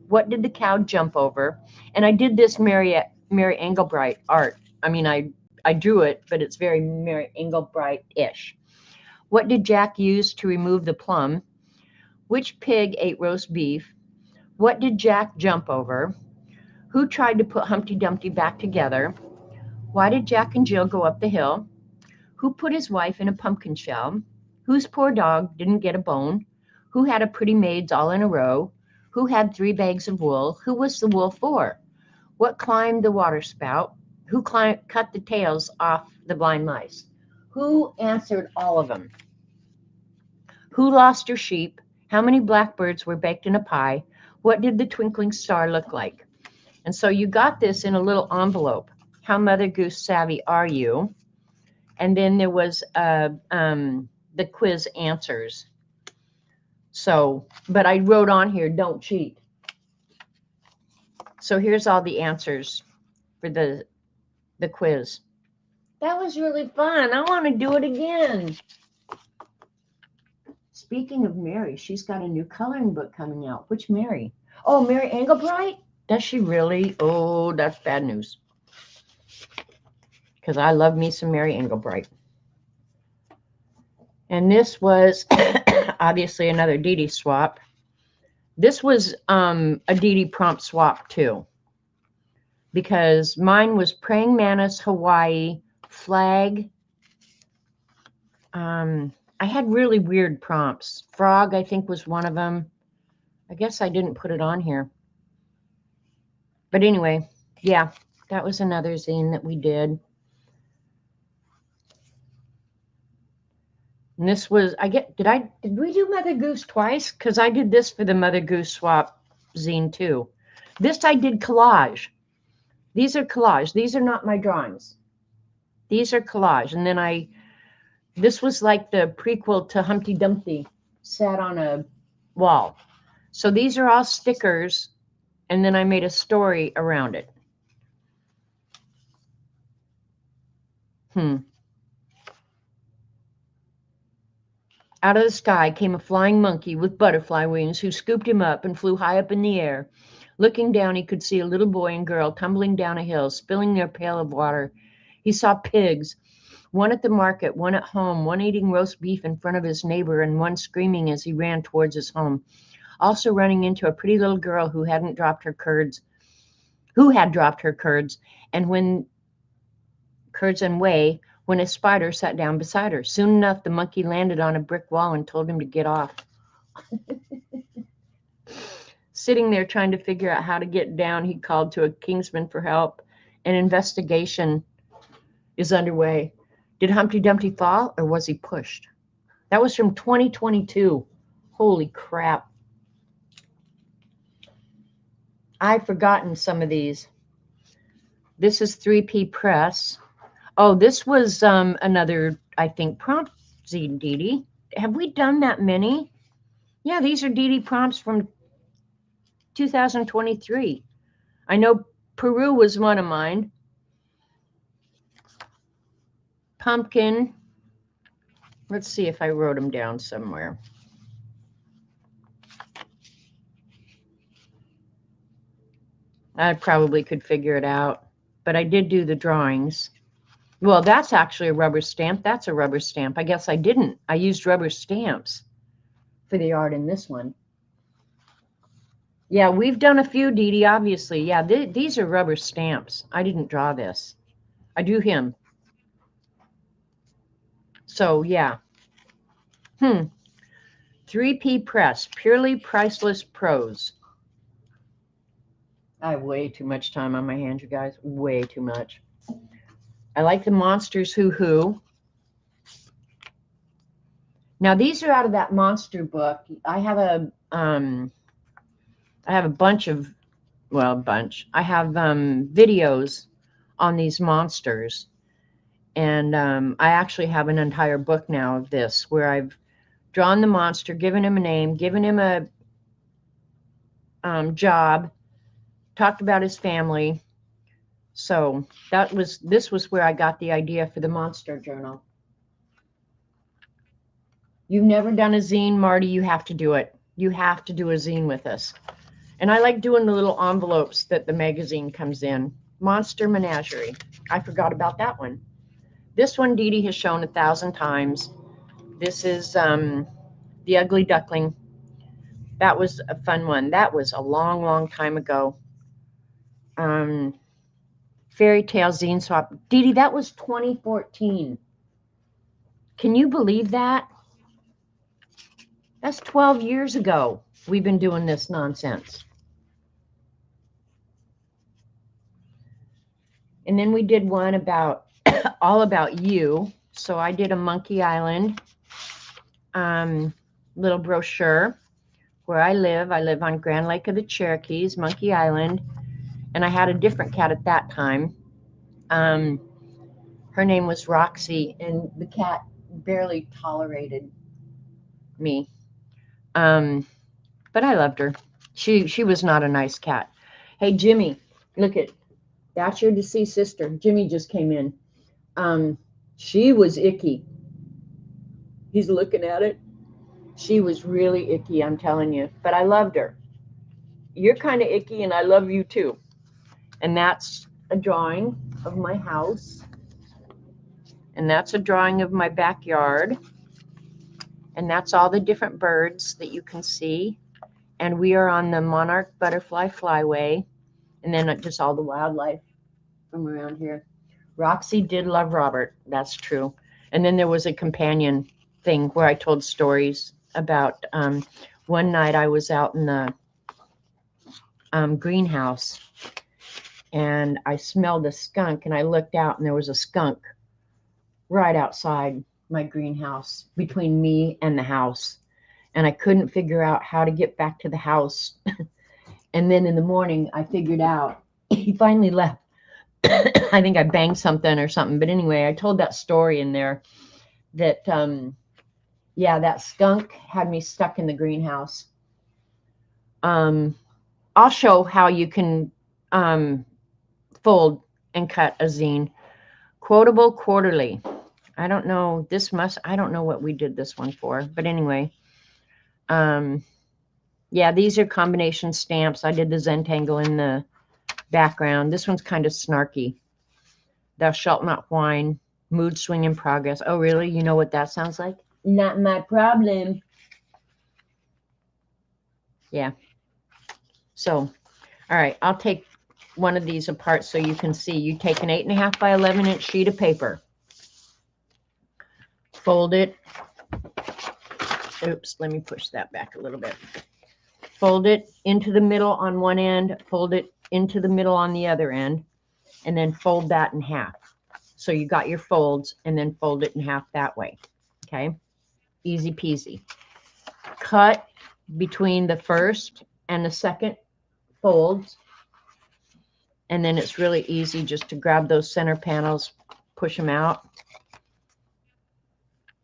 What did the cow jump over? And I did this Mary Engelbreit art. I mean, I drew it, but it's very Mary Engelbreit-ish. What did Jack use to remove the plum? Which pig ate roast beef? What did Jack jump over? Who tried to put Humpty Dumpty back together? Why did Jack and Jill go up the hill? Who put his wife in a pumpkin shell? Whose poor dog didn't get a bone? Who had a pretty maids all in a row? Who had 3 bags of wool? Who was the wool for? What climbed the water spout? Who cut the tails off the blind mice? Who answered all of them? Who lost her sheep? How many blackbirds were baked in a pie? What did the twinkling star look like? And so you got this in a little envelope. How Mother Goose savvy are you? And then there was the quiz answers. So, but I wrote on here, don't cheat. So here's all the answers for the quiz. That was really fun. I want to do it again. Speaking of Mary, she's got a new coloring book coming out. Which Mary? Oh, Mary Engelbreit? Does she really? Oh, that's bad news. Because I love me some Mary Engelbreit. And this was obviously another Dee Dee swap. This was a Dee Dee prompt swap too. Because mine was praying mantis, Hawaii, flag. I had really weird prompts. Frog, I think, was one of them. I guess I didn't put it on here. But anyway, yeah, that was another zine that we did. And this was, did we do Mother Goose twice? Because I did this for the Mother Goose swap zine too. This I did collage. These are collage. These are not my drawings. These are collage. And then this was like the prequel to Humpty Dumpty sat on a wall. So these are all stickers. And then I made a story around it. Out of the sky came a flying monkey with butterfly wings who scooped him up and flew high up in the air. Looking down, he could see a little boy and girl tumbling down a hill, spilling their pail of water. He saw pigs, one at the market, one at home, one eating roast beef in front of his neighbor, and one screaming as he ran towards his home. Also running into a pretty little girl who had dropped her curds, and when curds and whey, when a spider sat down beside her. Soon enough, the monkey landed on a brick wall and told him to get off. Sitting there trying to figure out how to get down, he called to a kingsman for help. An investigation is underway. Did Humpty Dumpty fall, or was he pushed? That was from 2022. Holy crap. I've forgotten some of these. This is 3P Press. Oh, this was another, I think, prompt zine, Dee Dee. Have we done that many? Yeah, these are Dee Dee prompts from 2023. I know Peru was one of mine. Pumpkin. Let's see if I wrote them down somewhere. I probably could figure it out, but I did do the drawings. Well, that's actually a rubber stamp. That's a rubber stamp. I guess I didn't. I used rubber stamps for the art in this one. Yeah, we've done a few, Dee Dee, obviously. Yeah, these are rubber stamps. I didn't draw this. I drew him. So, yeah. 3P Press, purely priceless prose. I have way too much time on my hands, you guys. Way too much. I like the Monsters Who Who. Now, these are out of that monster book. I have a bunch of, well, a bunch. I have videos on these monsters. And I actually have an entire book now of this where I've drawn the monster, given him a name, given him a job, talked about his family. So this was where I got the idea for the monster journal. You've never done a zine, Marty, you have to do it. You have to do a zine with us. And I like doing the little envelopes that the magazine comes in. Monster Menagerie. I forgot about that one. This one Dee Dee has shown 1,000 times. This is The Ugly Duckling. That was a fun one. That was a long, long time ago. Fairy Tale Zine Swap. Dee Dee, that was 2014. Can you believe that? That's 12 years ago. We've been doing this nonsense. And then we did one about all about you. So I did a Monkey Island little brochure where I live. I live on Grand Lake of the Cherokees, Monkey Island. And I had a different cat at that time. Her name was Roxy, and the cat barely tolerated me. But I loved her. She was not a nice cat. Hey, Jimmy, look at, that's your deceased sister. Jimmy just came in. She was icky. He's looking at it. She was really icky, I'm telling you. But I loved her. You're kind of icky, and I love you too. And that's a drawing of my house. And that's a drawing of my backyard. And that's all the different birds that you can see. And we are on the Monarch Butterfly Flyway. And then just all the wildlife from around here. Roxy did love Robert. That's true. And then there was a companion thing where I told stories about one night I was out in the greenhouse. And I smelled a skunk, and I looked out, and there was a skunk right outside my greenhouse between me and the house. And I couldn't figure out how to get back to the house. And then in the morning, I figured out. He finally left. I think I banged something or something. But anyway, I told that story in there that, yeah, that skunk had me stuck in the greenhouse. I'll show how you can fold and cut a zine. Quotable Quarterly. I don't know. I don't know what we did this one for. But anyway. Yeah, these are combination stamps. I did the Zentangle in the background. This one's kind of snarky. Thou shalt not whine. Mood swing in progress. Oh, really? You know what that sounds like? Not my problem. Yeah. So, all right, I'll take one of these apart so you can see. You take an 8.5 by 11-inch sheet of paper. Fold it. Oops, let me push that back a little bit. Fold it into the middle on one end, fold it into the middle on the other end, and then fold that in half. So you got your folds, and then fold it in half that way. Okay? Easy peasy. Cut between the first and the second folds, and then it's really easy just to grab those center panels, push them out,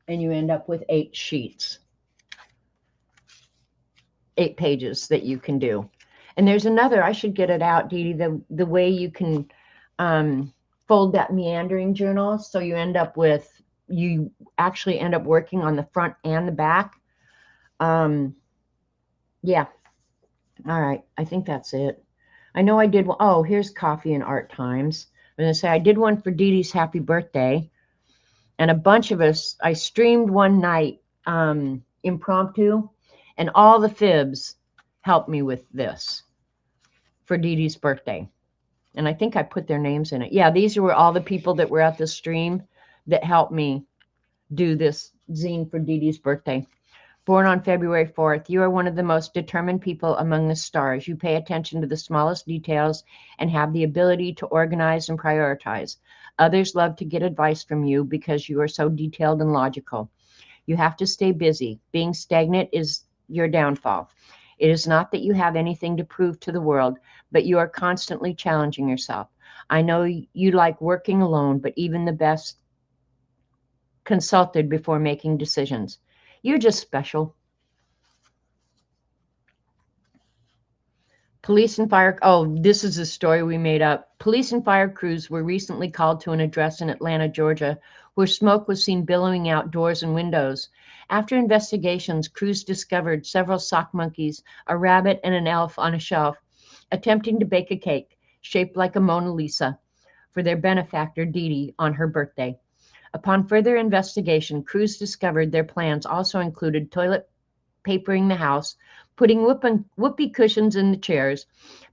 and you end up with 8 sheets. 8 pages that you can do. And there's another, I should get it out, Dee Dee, the way you can fold that meandering journal, so you actually end up working on the front and the back. Yeah. All right. I think that's it. I know I did one. Oh, here's Coffee and Art Times. I'm going to say I did one for Dee Dee's happy birthday. And a bunch of us, I streamed one night impromptu, and all the fibs helped me with this for Dee Dee's birthday. And I think I put their names in it. Yeah, these were all the people that were at the stream that helped me do this zine for Dee Dee's birthday. Born on February 4th, you are one of the most determined people among the stars. You pay attention to the smallest details and have the ability to organize and prioritize. Others love to get advice from you because you are so detailed and logical. You have to stay busy. Being stagnant is your downfall. It is not that you have anything to prove to the world, but you are constantly challenging yourself. I know you like working alone, but even the best consulted before making decisions. You're just special. Police and fire. Oh, this is a story we made up. Police and fire crews were recently called to an address in Atlanta, Georgia, where smoke was seen billowing out doors and windows. After investigations, crews discovered several sock monkeys, a rabbit, and an elf on a shelf, attempting to bake a cake shaped like a Mona Lisa for their benefactor, Dee Dee, on her birthday. Upon further investigation, crews discovered their plans also included toilet papering the house, putting whoopee cushions in the chairs,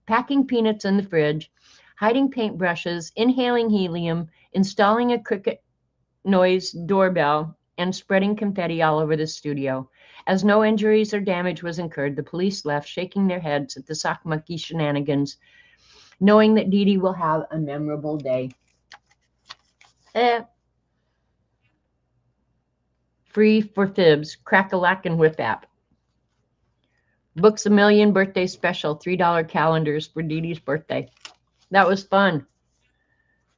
packing peanuts in the fridge, hiding paintbrushes, inhaling helium, installing a cricket noise doorbell, and spreading confetti all over the studio. As no injuries or damage was incurred, the police left, shaking their heads at the sock monkey shenanigans, knowing that Dee Dee will have a memorable day. Free for fibs, Crack-a-Lack and Whip app. Books a Million birthday special, $3 calendars for Dee Dee's birthday. That was fun.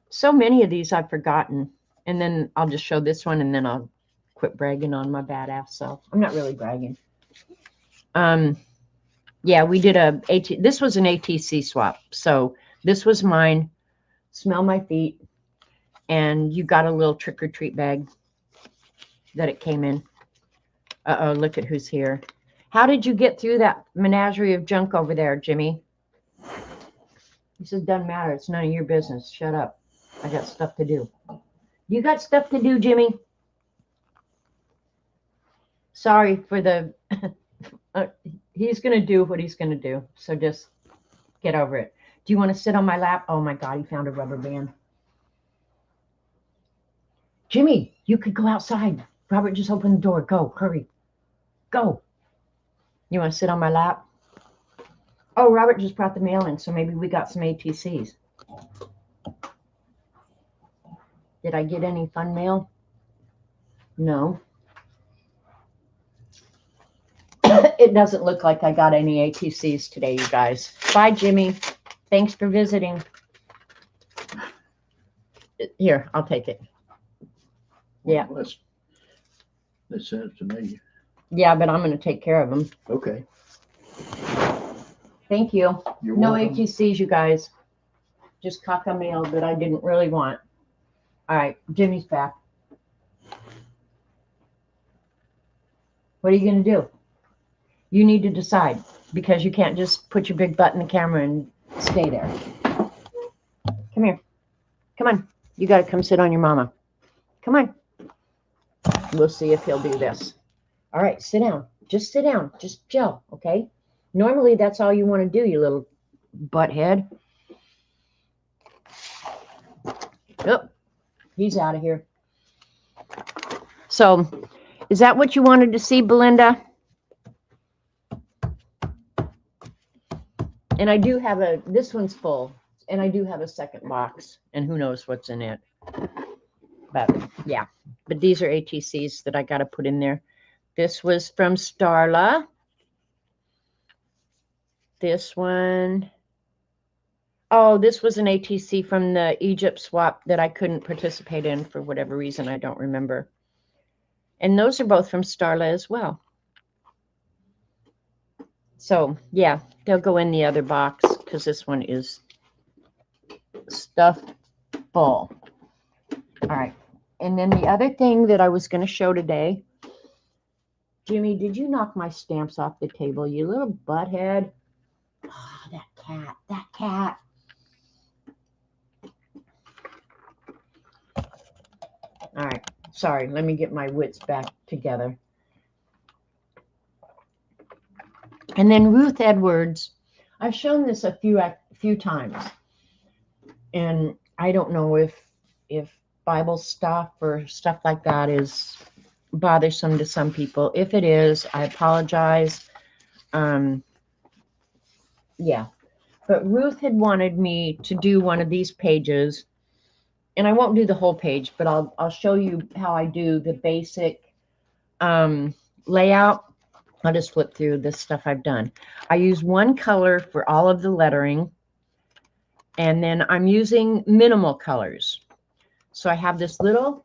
So many of these I've forgotten. And then I'll just show this one, and then I'll quit bragging on my badass self. I'm not really bragging. Yeah, we did this was an ATC swap. So this was mine. Smell my feet. And you got a little trick-or-treat bag that it came in. Uh-oh, look at who's here. How did you get through that menagerie of junk over there, Jimmy? He says, doesn't matter. It's none of your business. Shut up. I got stuff to do. You got stuff to do, Jimmy? Sorry for the... he's going to do what he's going to do. So just get over it. Do you want to sit on my lap? Oh, my God. He found a rubber band. Jimmy, you could go outside. Robert just opened the door. Go. Hurry. Go. You want to sit on my lap? Oh, Robert just brought the mail in, so maybe we got some ATCs. Did I get any fun mail? No. It doesn't look like I got any ATCs today, you guys. Bye, Jimmy. Thanks for visiting. Here, I'll take it. Yeah. Well, they sent it to me. Yeah, but I'm going to take care of them. Okay. Thank you. You're No welcome. ATCs, you guys. Just caca mail that I didn't really want. All right, Jimmy's back. What are you going to do? You need to decide, because you can't just put your big butt in the camera and stay there. Come here. Come on. You got to come sit on your mama. Come on. We'll see if he'll do this. All right, sit down. Just sit down. Just chill, okay? Normally, that's all you want to do, you little butthead. Oh, he's out of here. So, is that what you wanted to see, Belinda? And I do have this one's full, and I do have a second box, and who knows what's in it. But, yeah. But these are ATCs that I got to put in there. This was from Starla. This one. Oh, this was an ATC from the Egypt swap that I couldn't participate in for whatever reason. I don't remember. And those are both from Starla as well. So, yeah, they'll go in the other box because this one is stuffed full. All right. And then the other thing that I was going to show today, Jimmy, did you knock my stamps off the table, you little butthead? Oh, that cat. All right. Sorry. Let me get my wits back together. And then Ruth Edwards. I've shown this a few times. And I don't know if Bible stuff or stuff like that is bothersome to some people. If it is, I apologize. Yeah. But Ruth had wanted me to do one of these pages. And I won't do the whole page, but I'll show you how I do the basic layout. I'll just flip through this stuff I've done. I use one color for all of the lettering, and then I'm using minimal colors. So I have this little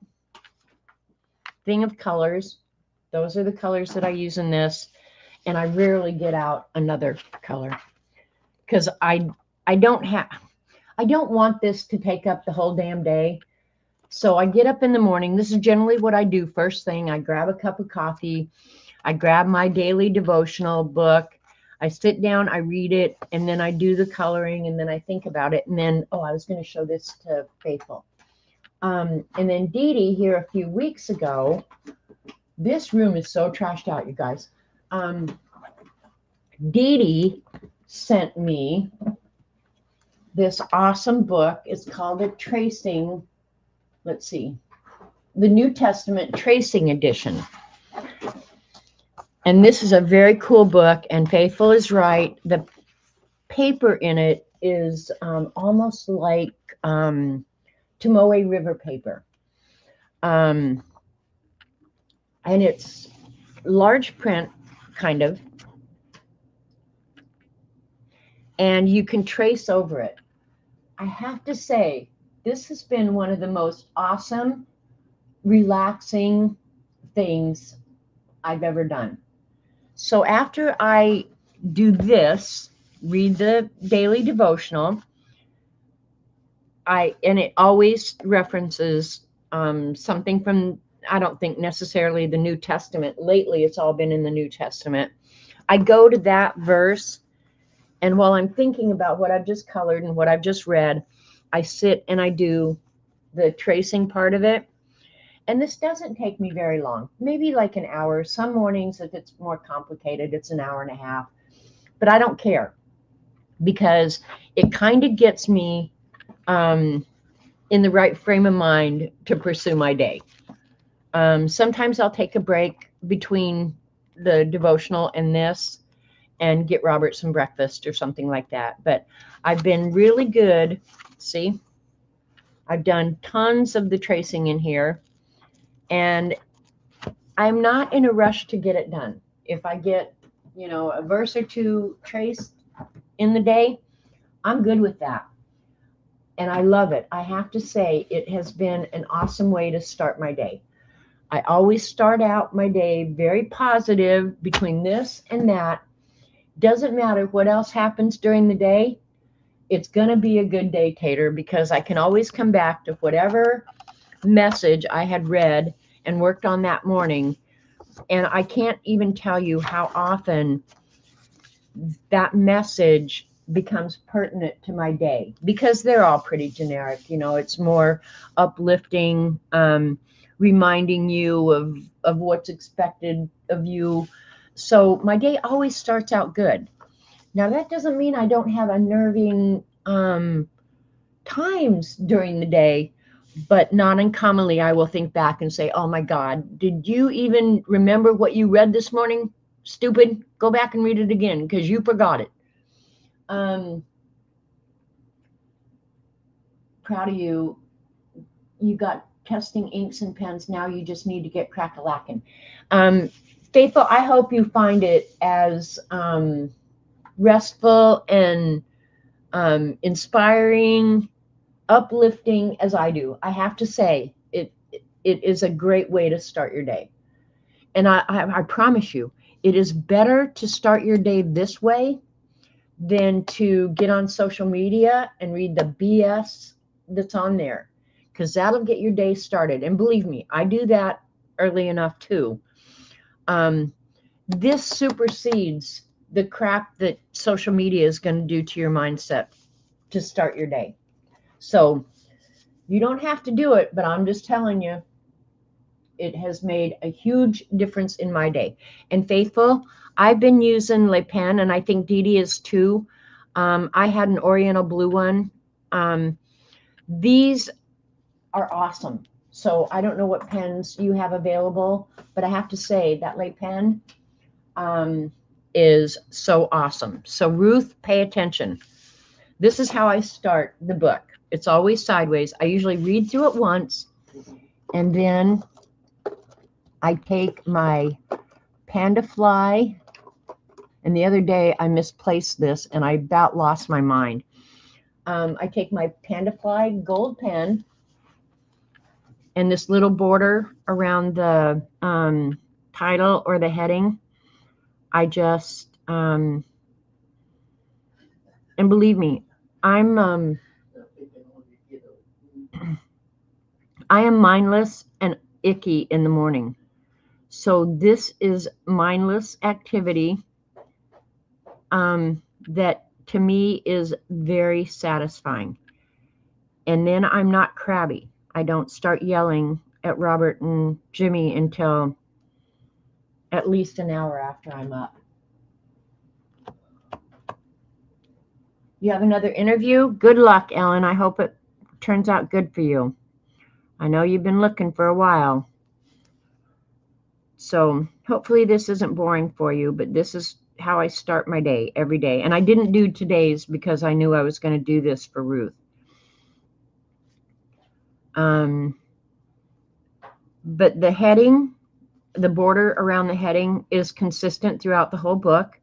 thing of colors. Those are the colors that I use in this, and I rarely get out another color because I don't want this to take up the whole damn day. So I get up in the morning. This is generally what I do first thing. I grab a cup of coffee. I grab my daily devotional book. I sit down, I read it, and then I do the coloring, and then I think about it. And then, oh, I was going to show this to Faithful. And then Dee Dee here a few weeks ago, this room is so trashed out, you guys. Dee Dee sent me this awesome book. It's called Tracing, let's see, the New Testament Tracing Edition. And this is a very cool book, and Faithful is right. The paper in it is almost like Tomoe River paper. And it's large print, kind of. And you can trace over it. I have to say, this has been one of the most awesome, relaxing things I've ever done. So after I do this, read the daily devotional, and it always references something from, I don't think necessarily the New Testament. Lately, it's all been in the New Testament. I go to that verse, and while I'm thinking about what I've just colored and what I've just read, I sit and I do the tracing part of it. And this doesn't take me very long, maybe like an hour. Some mornings, if it's more complicated, it's an hour and a half. But I don't care, because it kind of gets me in the right frame of mind to pursue my day. Sometimes I'll take a break between the devotional and this and get Robert some breakfast or something like that. But I've been really good. See, I've done tons of the tracing in here. And I'm not in a rush to get it done. If I get, a verse or two traced in the day, I'm good with that. And I love it. I have to say, it has been an awesome way to start my day. I always start out my day very positive between this and that. Doesn't matter what else happens during the day. It's going to be a good day, Tater, because I can always come back to whatever message I had read and worked on that morning And I can't even tell you how often that message becomes pertinent to my day, because they're all pretty generic. You know, it's more uplifting, reminding you of what's expected of you. So my day always starts out good. Now, that doesn't mean I don't have unnerving times during the day, but not uncommonly I will think back and say, oh my God, did you even remember what you read this morning? Stupid. Go back and read it again because you forgot it. Proud of you. You got testing inks and pens. Now you just need to get crack-a-lackin'. Faithful, I hope you find it as restful and inspiring, uplifting as I do. I have to say, it is a great way to start your day. And I promise you, it is better to start your day this way than to get on social media and read the BS that's on there, because that'll get your day started. And believe me, I do that early enough too. This supersedes the crap that social media is going to do to your mindset to start your day. So you don't have to do it, but I'm just telling you, it has made a huge difference in my day. And Faithful, I've been using Le Pen, and I think Dee Dee is too. I had an Oriental blue one. These are awesome. So I don't know what pens you have available, but I have to say that Le Pen is so awesome. So Ruth, pay attention. This is how I start the book. It's always sideways. I usually read through it once, and then I take my Panda Fly, and the other day I misplaced this and I about lost my mind. I take my Panda Fly gold pen and this little border around the title or the heading. I just, and believe me, I am mindless and icky in the morning. So this is mindless activity that to me is very satisfying. And then I'm not crabby. I don't start yelling at Robert and Jimmy until at least an hour after I'm up. You have another interview? Good luck, Ellen. I hope it turns out good for you. I know you've been looking for a while. So hopefully this isn't boring for you, but this is how I start my day every day. And I didn't do today's because I knew I was going to do this for Ruth. But the heading, the border around the heading is consistent throughout the whole book.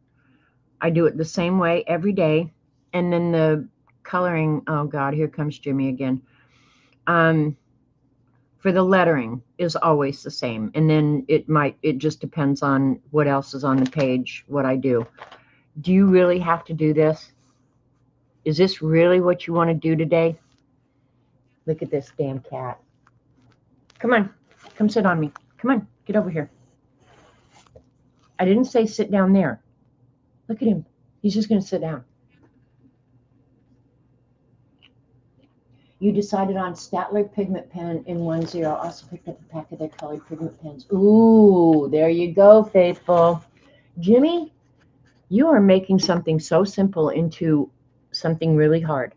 I do it the same way every day. And then the coloring, oh God, here comes Jimmy again. For the lettering is always the same. And then it just depends on what else is on the page, what I do. Do you really have to do this? Is this really what you want to do today? Look at this damn cat. Come on, come sit on me. Come on, get over here. I didn't say sit down there. Look at him. He's just going to sit down. You decided on Staedtler pigment pen in 10. Also picked up a pack of their colored pigment pens. Ooh, there you go, Faithful. Jimmy, you are making something so simple into something really hard.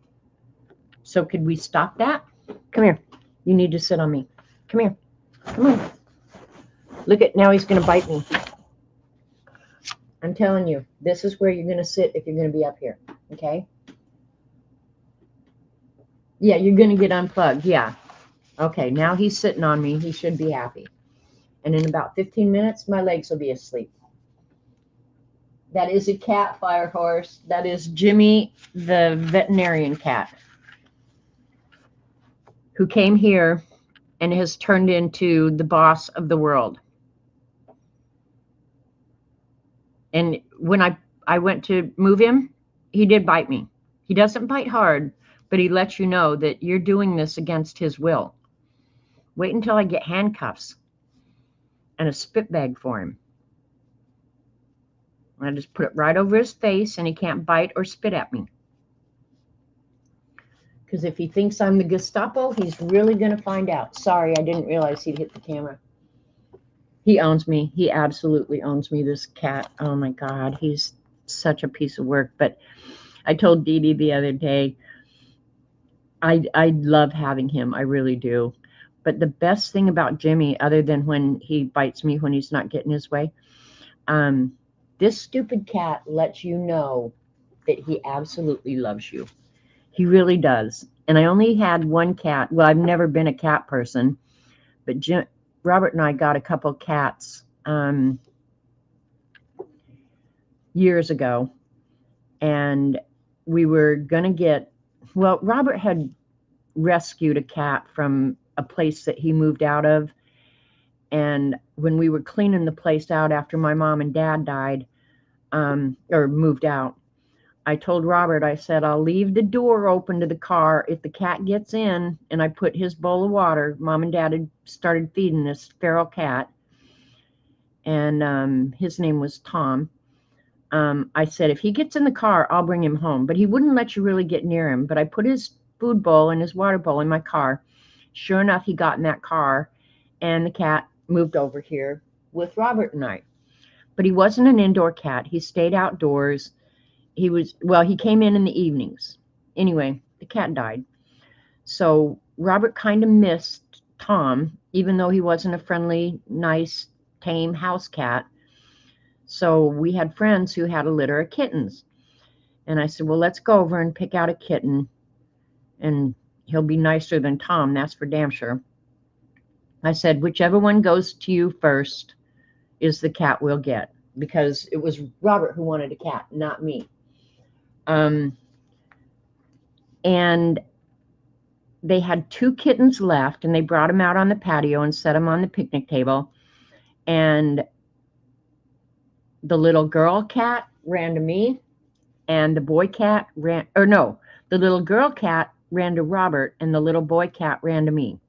So could we stop that? Come here. You need to sit on me. Come here. Come on. Look at, now he's going to bite me. I'm telling you, this is where you're going to sit if you're going to be up here. Okay? Yeah, you're going to get unplugged. Yeah. Okay, now he's sitting on me. He should be happy. And in about 15 minutes, my legs will be asleep. That is a cat, Fire Horse. That is Jimmy, the veterinarian cat, who came here and has turned into the boss of the world. And when I went to move him, he did bite me. He doesn't bite hard, but he lets you know that you're doing this against his will. Wait until I get handcuffs. and a spit bag for him. I just put it right over his face, and he can't bite or spit at me. Because if he thinks I'm the Gestapo, he's really going to find out. Sorry, I didn't realize he'd hit the camera. He owns me. He absolutely owns me, this cat. Oh, my God. He's such a piece of work. But I told Dee Dee the other day, I love having him. I really do. But the best thing about Jimmy, other than when he bites me when he's not getting his way, this stupid cat lets you know that he absolutely loves you. He really does. And I only had one cat. Well, I've never been a cat person, but Robert and I got a couple cats years ago, and we were going to get, well, Robert had rescued a cat from a place that he moved out of. And when we were cleaning the place out after my mom and dad died, or moved out, I told Robert, I said, I'll leave the door open to the car if the cat gets in. And I put his bowl of water. Mom and Dad had started feeding this feral cat, and his name was Tom. I said, if he gets in the car, I'll bring him home. But he wouldn't let you really get near him. But I put his food bowl and his water bowl in my car. Sure enough, he got in that car, and the cat moved over here with Robert and I. But he wasn't an indoor cat. He stayed outdoors. He came in the evenings. Anyway, the cat died. So Robert kind of missed Tom, even though he wasn't a friendly, nice, tame house cat. So we had friends who had a litter of kittens. And I said, well, let's go over and pick out a kitten, and he'll be nicer than Tom, that's for damn sure. I said, whichever one goes to you first is the cat we'll get, because it was Robert who wanted a cat, not me. And they had 2 kittens left, and they brought them out on the patio and set them on the picnic table. And the little girl cat ran to me, and the boy cat the little girl cat ran to Robert, and the little boy cat ran to me.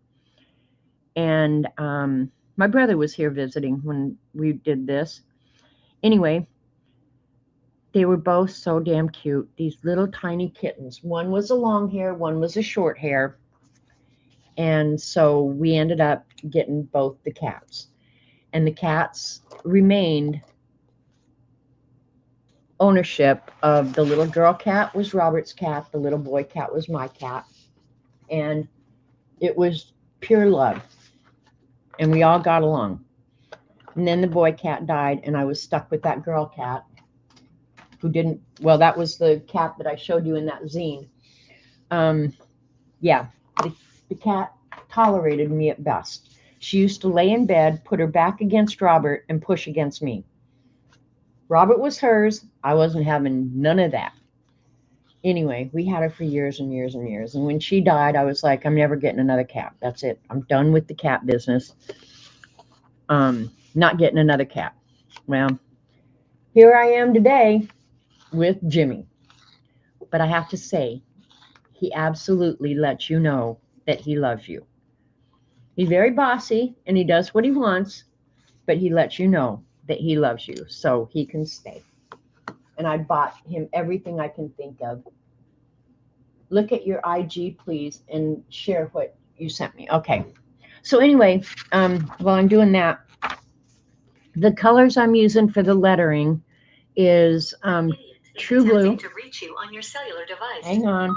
And my brother was here visiting when we did this. Anyway, they were both so damn cute, these little tiny kittens. One was a long hair, one was a short hair. And so we ended up getting both the cats. And the cats remained ownership of the little girl cat was Robert's cat, the little boy cat was my cat. And it was pure love. And we all got along. And then the boy cat died, and I was stuck with that girl cat who didn't, well, that was the cat that I showed you in that zine. Yeah, the cat tolerated me at best. She used to lay in bed, put her back against Robert, and push against me. Robert was hers. I wasn't having none of that. Anyway, we had her for years and years and years. And when she died, I was like, I'm never getting another cat. That's it. I'm done with the cat business. Not getting another cat. Well, here I am today with Jimmy. But I have to say, he absolutely lets you know that he loves you. He's very bossy, and he does what he wants, but he lets you know that he loves you, so he can stay. And I bought him everything I can think of. Look at your IG, please, and share what you sent me. Okay. So anyway, while I'm doing that, the colors I'm using for the lettering is True Blue. To reach you on your cellular device. Hang on.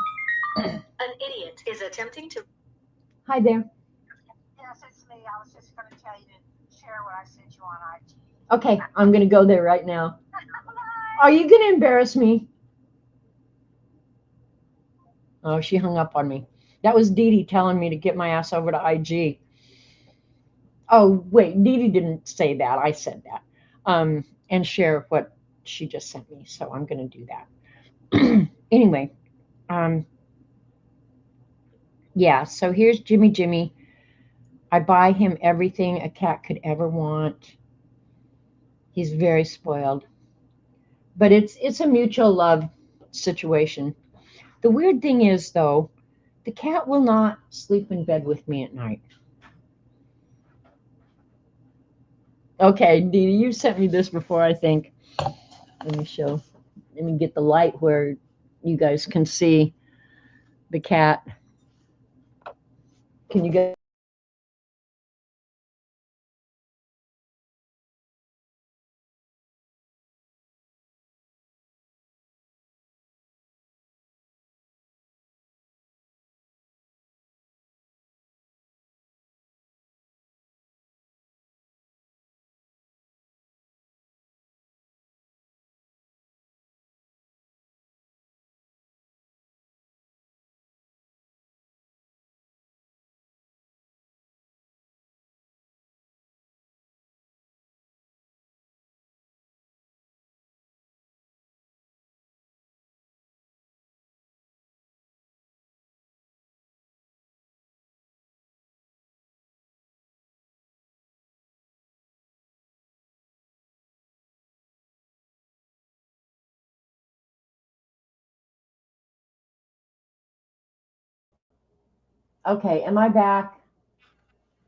An idiot is attempting to. Hi there. Yes, it's me. I was just going to tell you to share what I sent you on IG. Okay, I'm going to go there right now. Are you going to embarrass me? Oh, she hung up on me. That was Dee Dee telling me to get my ass over to IG. Oh, wait, Dee Dee didn't say that. I said that. And share what she just sent me. So I'm going to do that. Anyway, yeah, so here's Jimmy. I buy him everything a cat could ever want. He's very spoiled. But it's a mutual love situation. The weird thing is, though, the cat will not sleep in bed with me at night. Okay, Dee Dee, you sent me this before, I think. Let me show. Let me get the light where you guys can see the cat. Can you guys? Okay, am I back?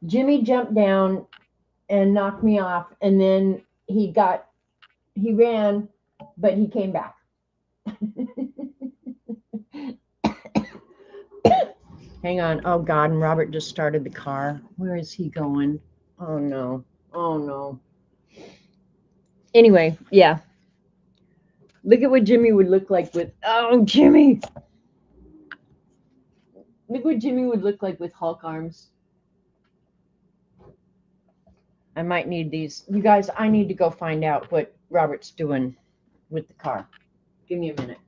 Jimmy jumped down and knocked me off, and then he ran, but he came back. Hang on. Oh God, and Robert just started the car. Where is he going? Oh no. Oh no. Anyway, yeah. Look at what Jimmy would look like with Jimmy. Look what Jimmy would look like with Hulk arms. I might need these. You guys, I need to go find out what Robert's doing with the car. Give me a minute.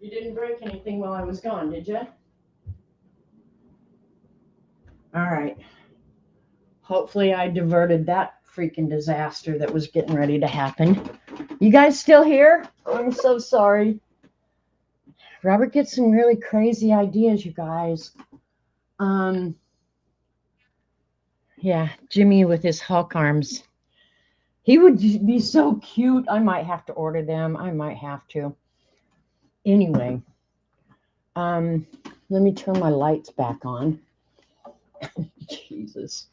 You didn't break anything while I was gone, did you? All right. Hopefully I diverted that freaking disaster that was getting ready to happen. You guys still here? I'm so sorry. Robert gets some really crazy ideas, you guys. Yeah, Jimmy with his Hulk arms. He would be so cute. I might have to order them. I might have to. Anyway, let me turn my lights back on. Jesus.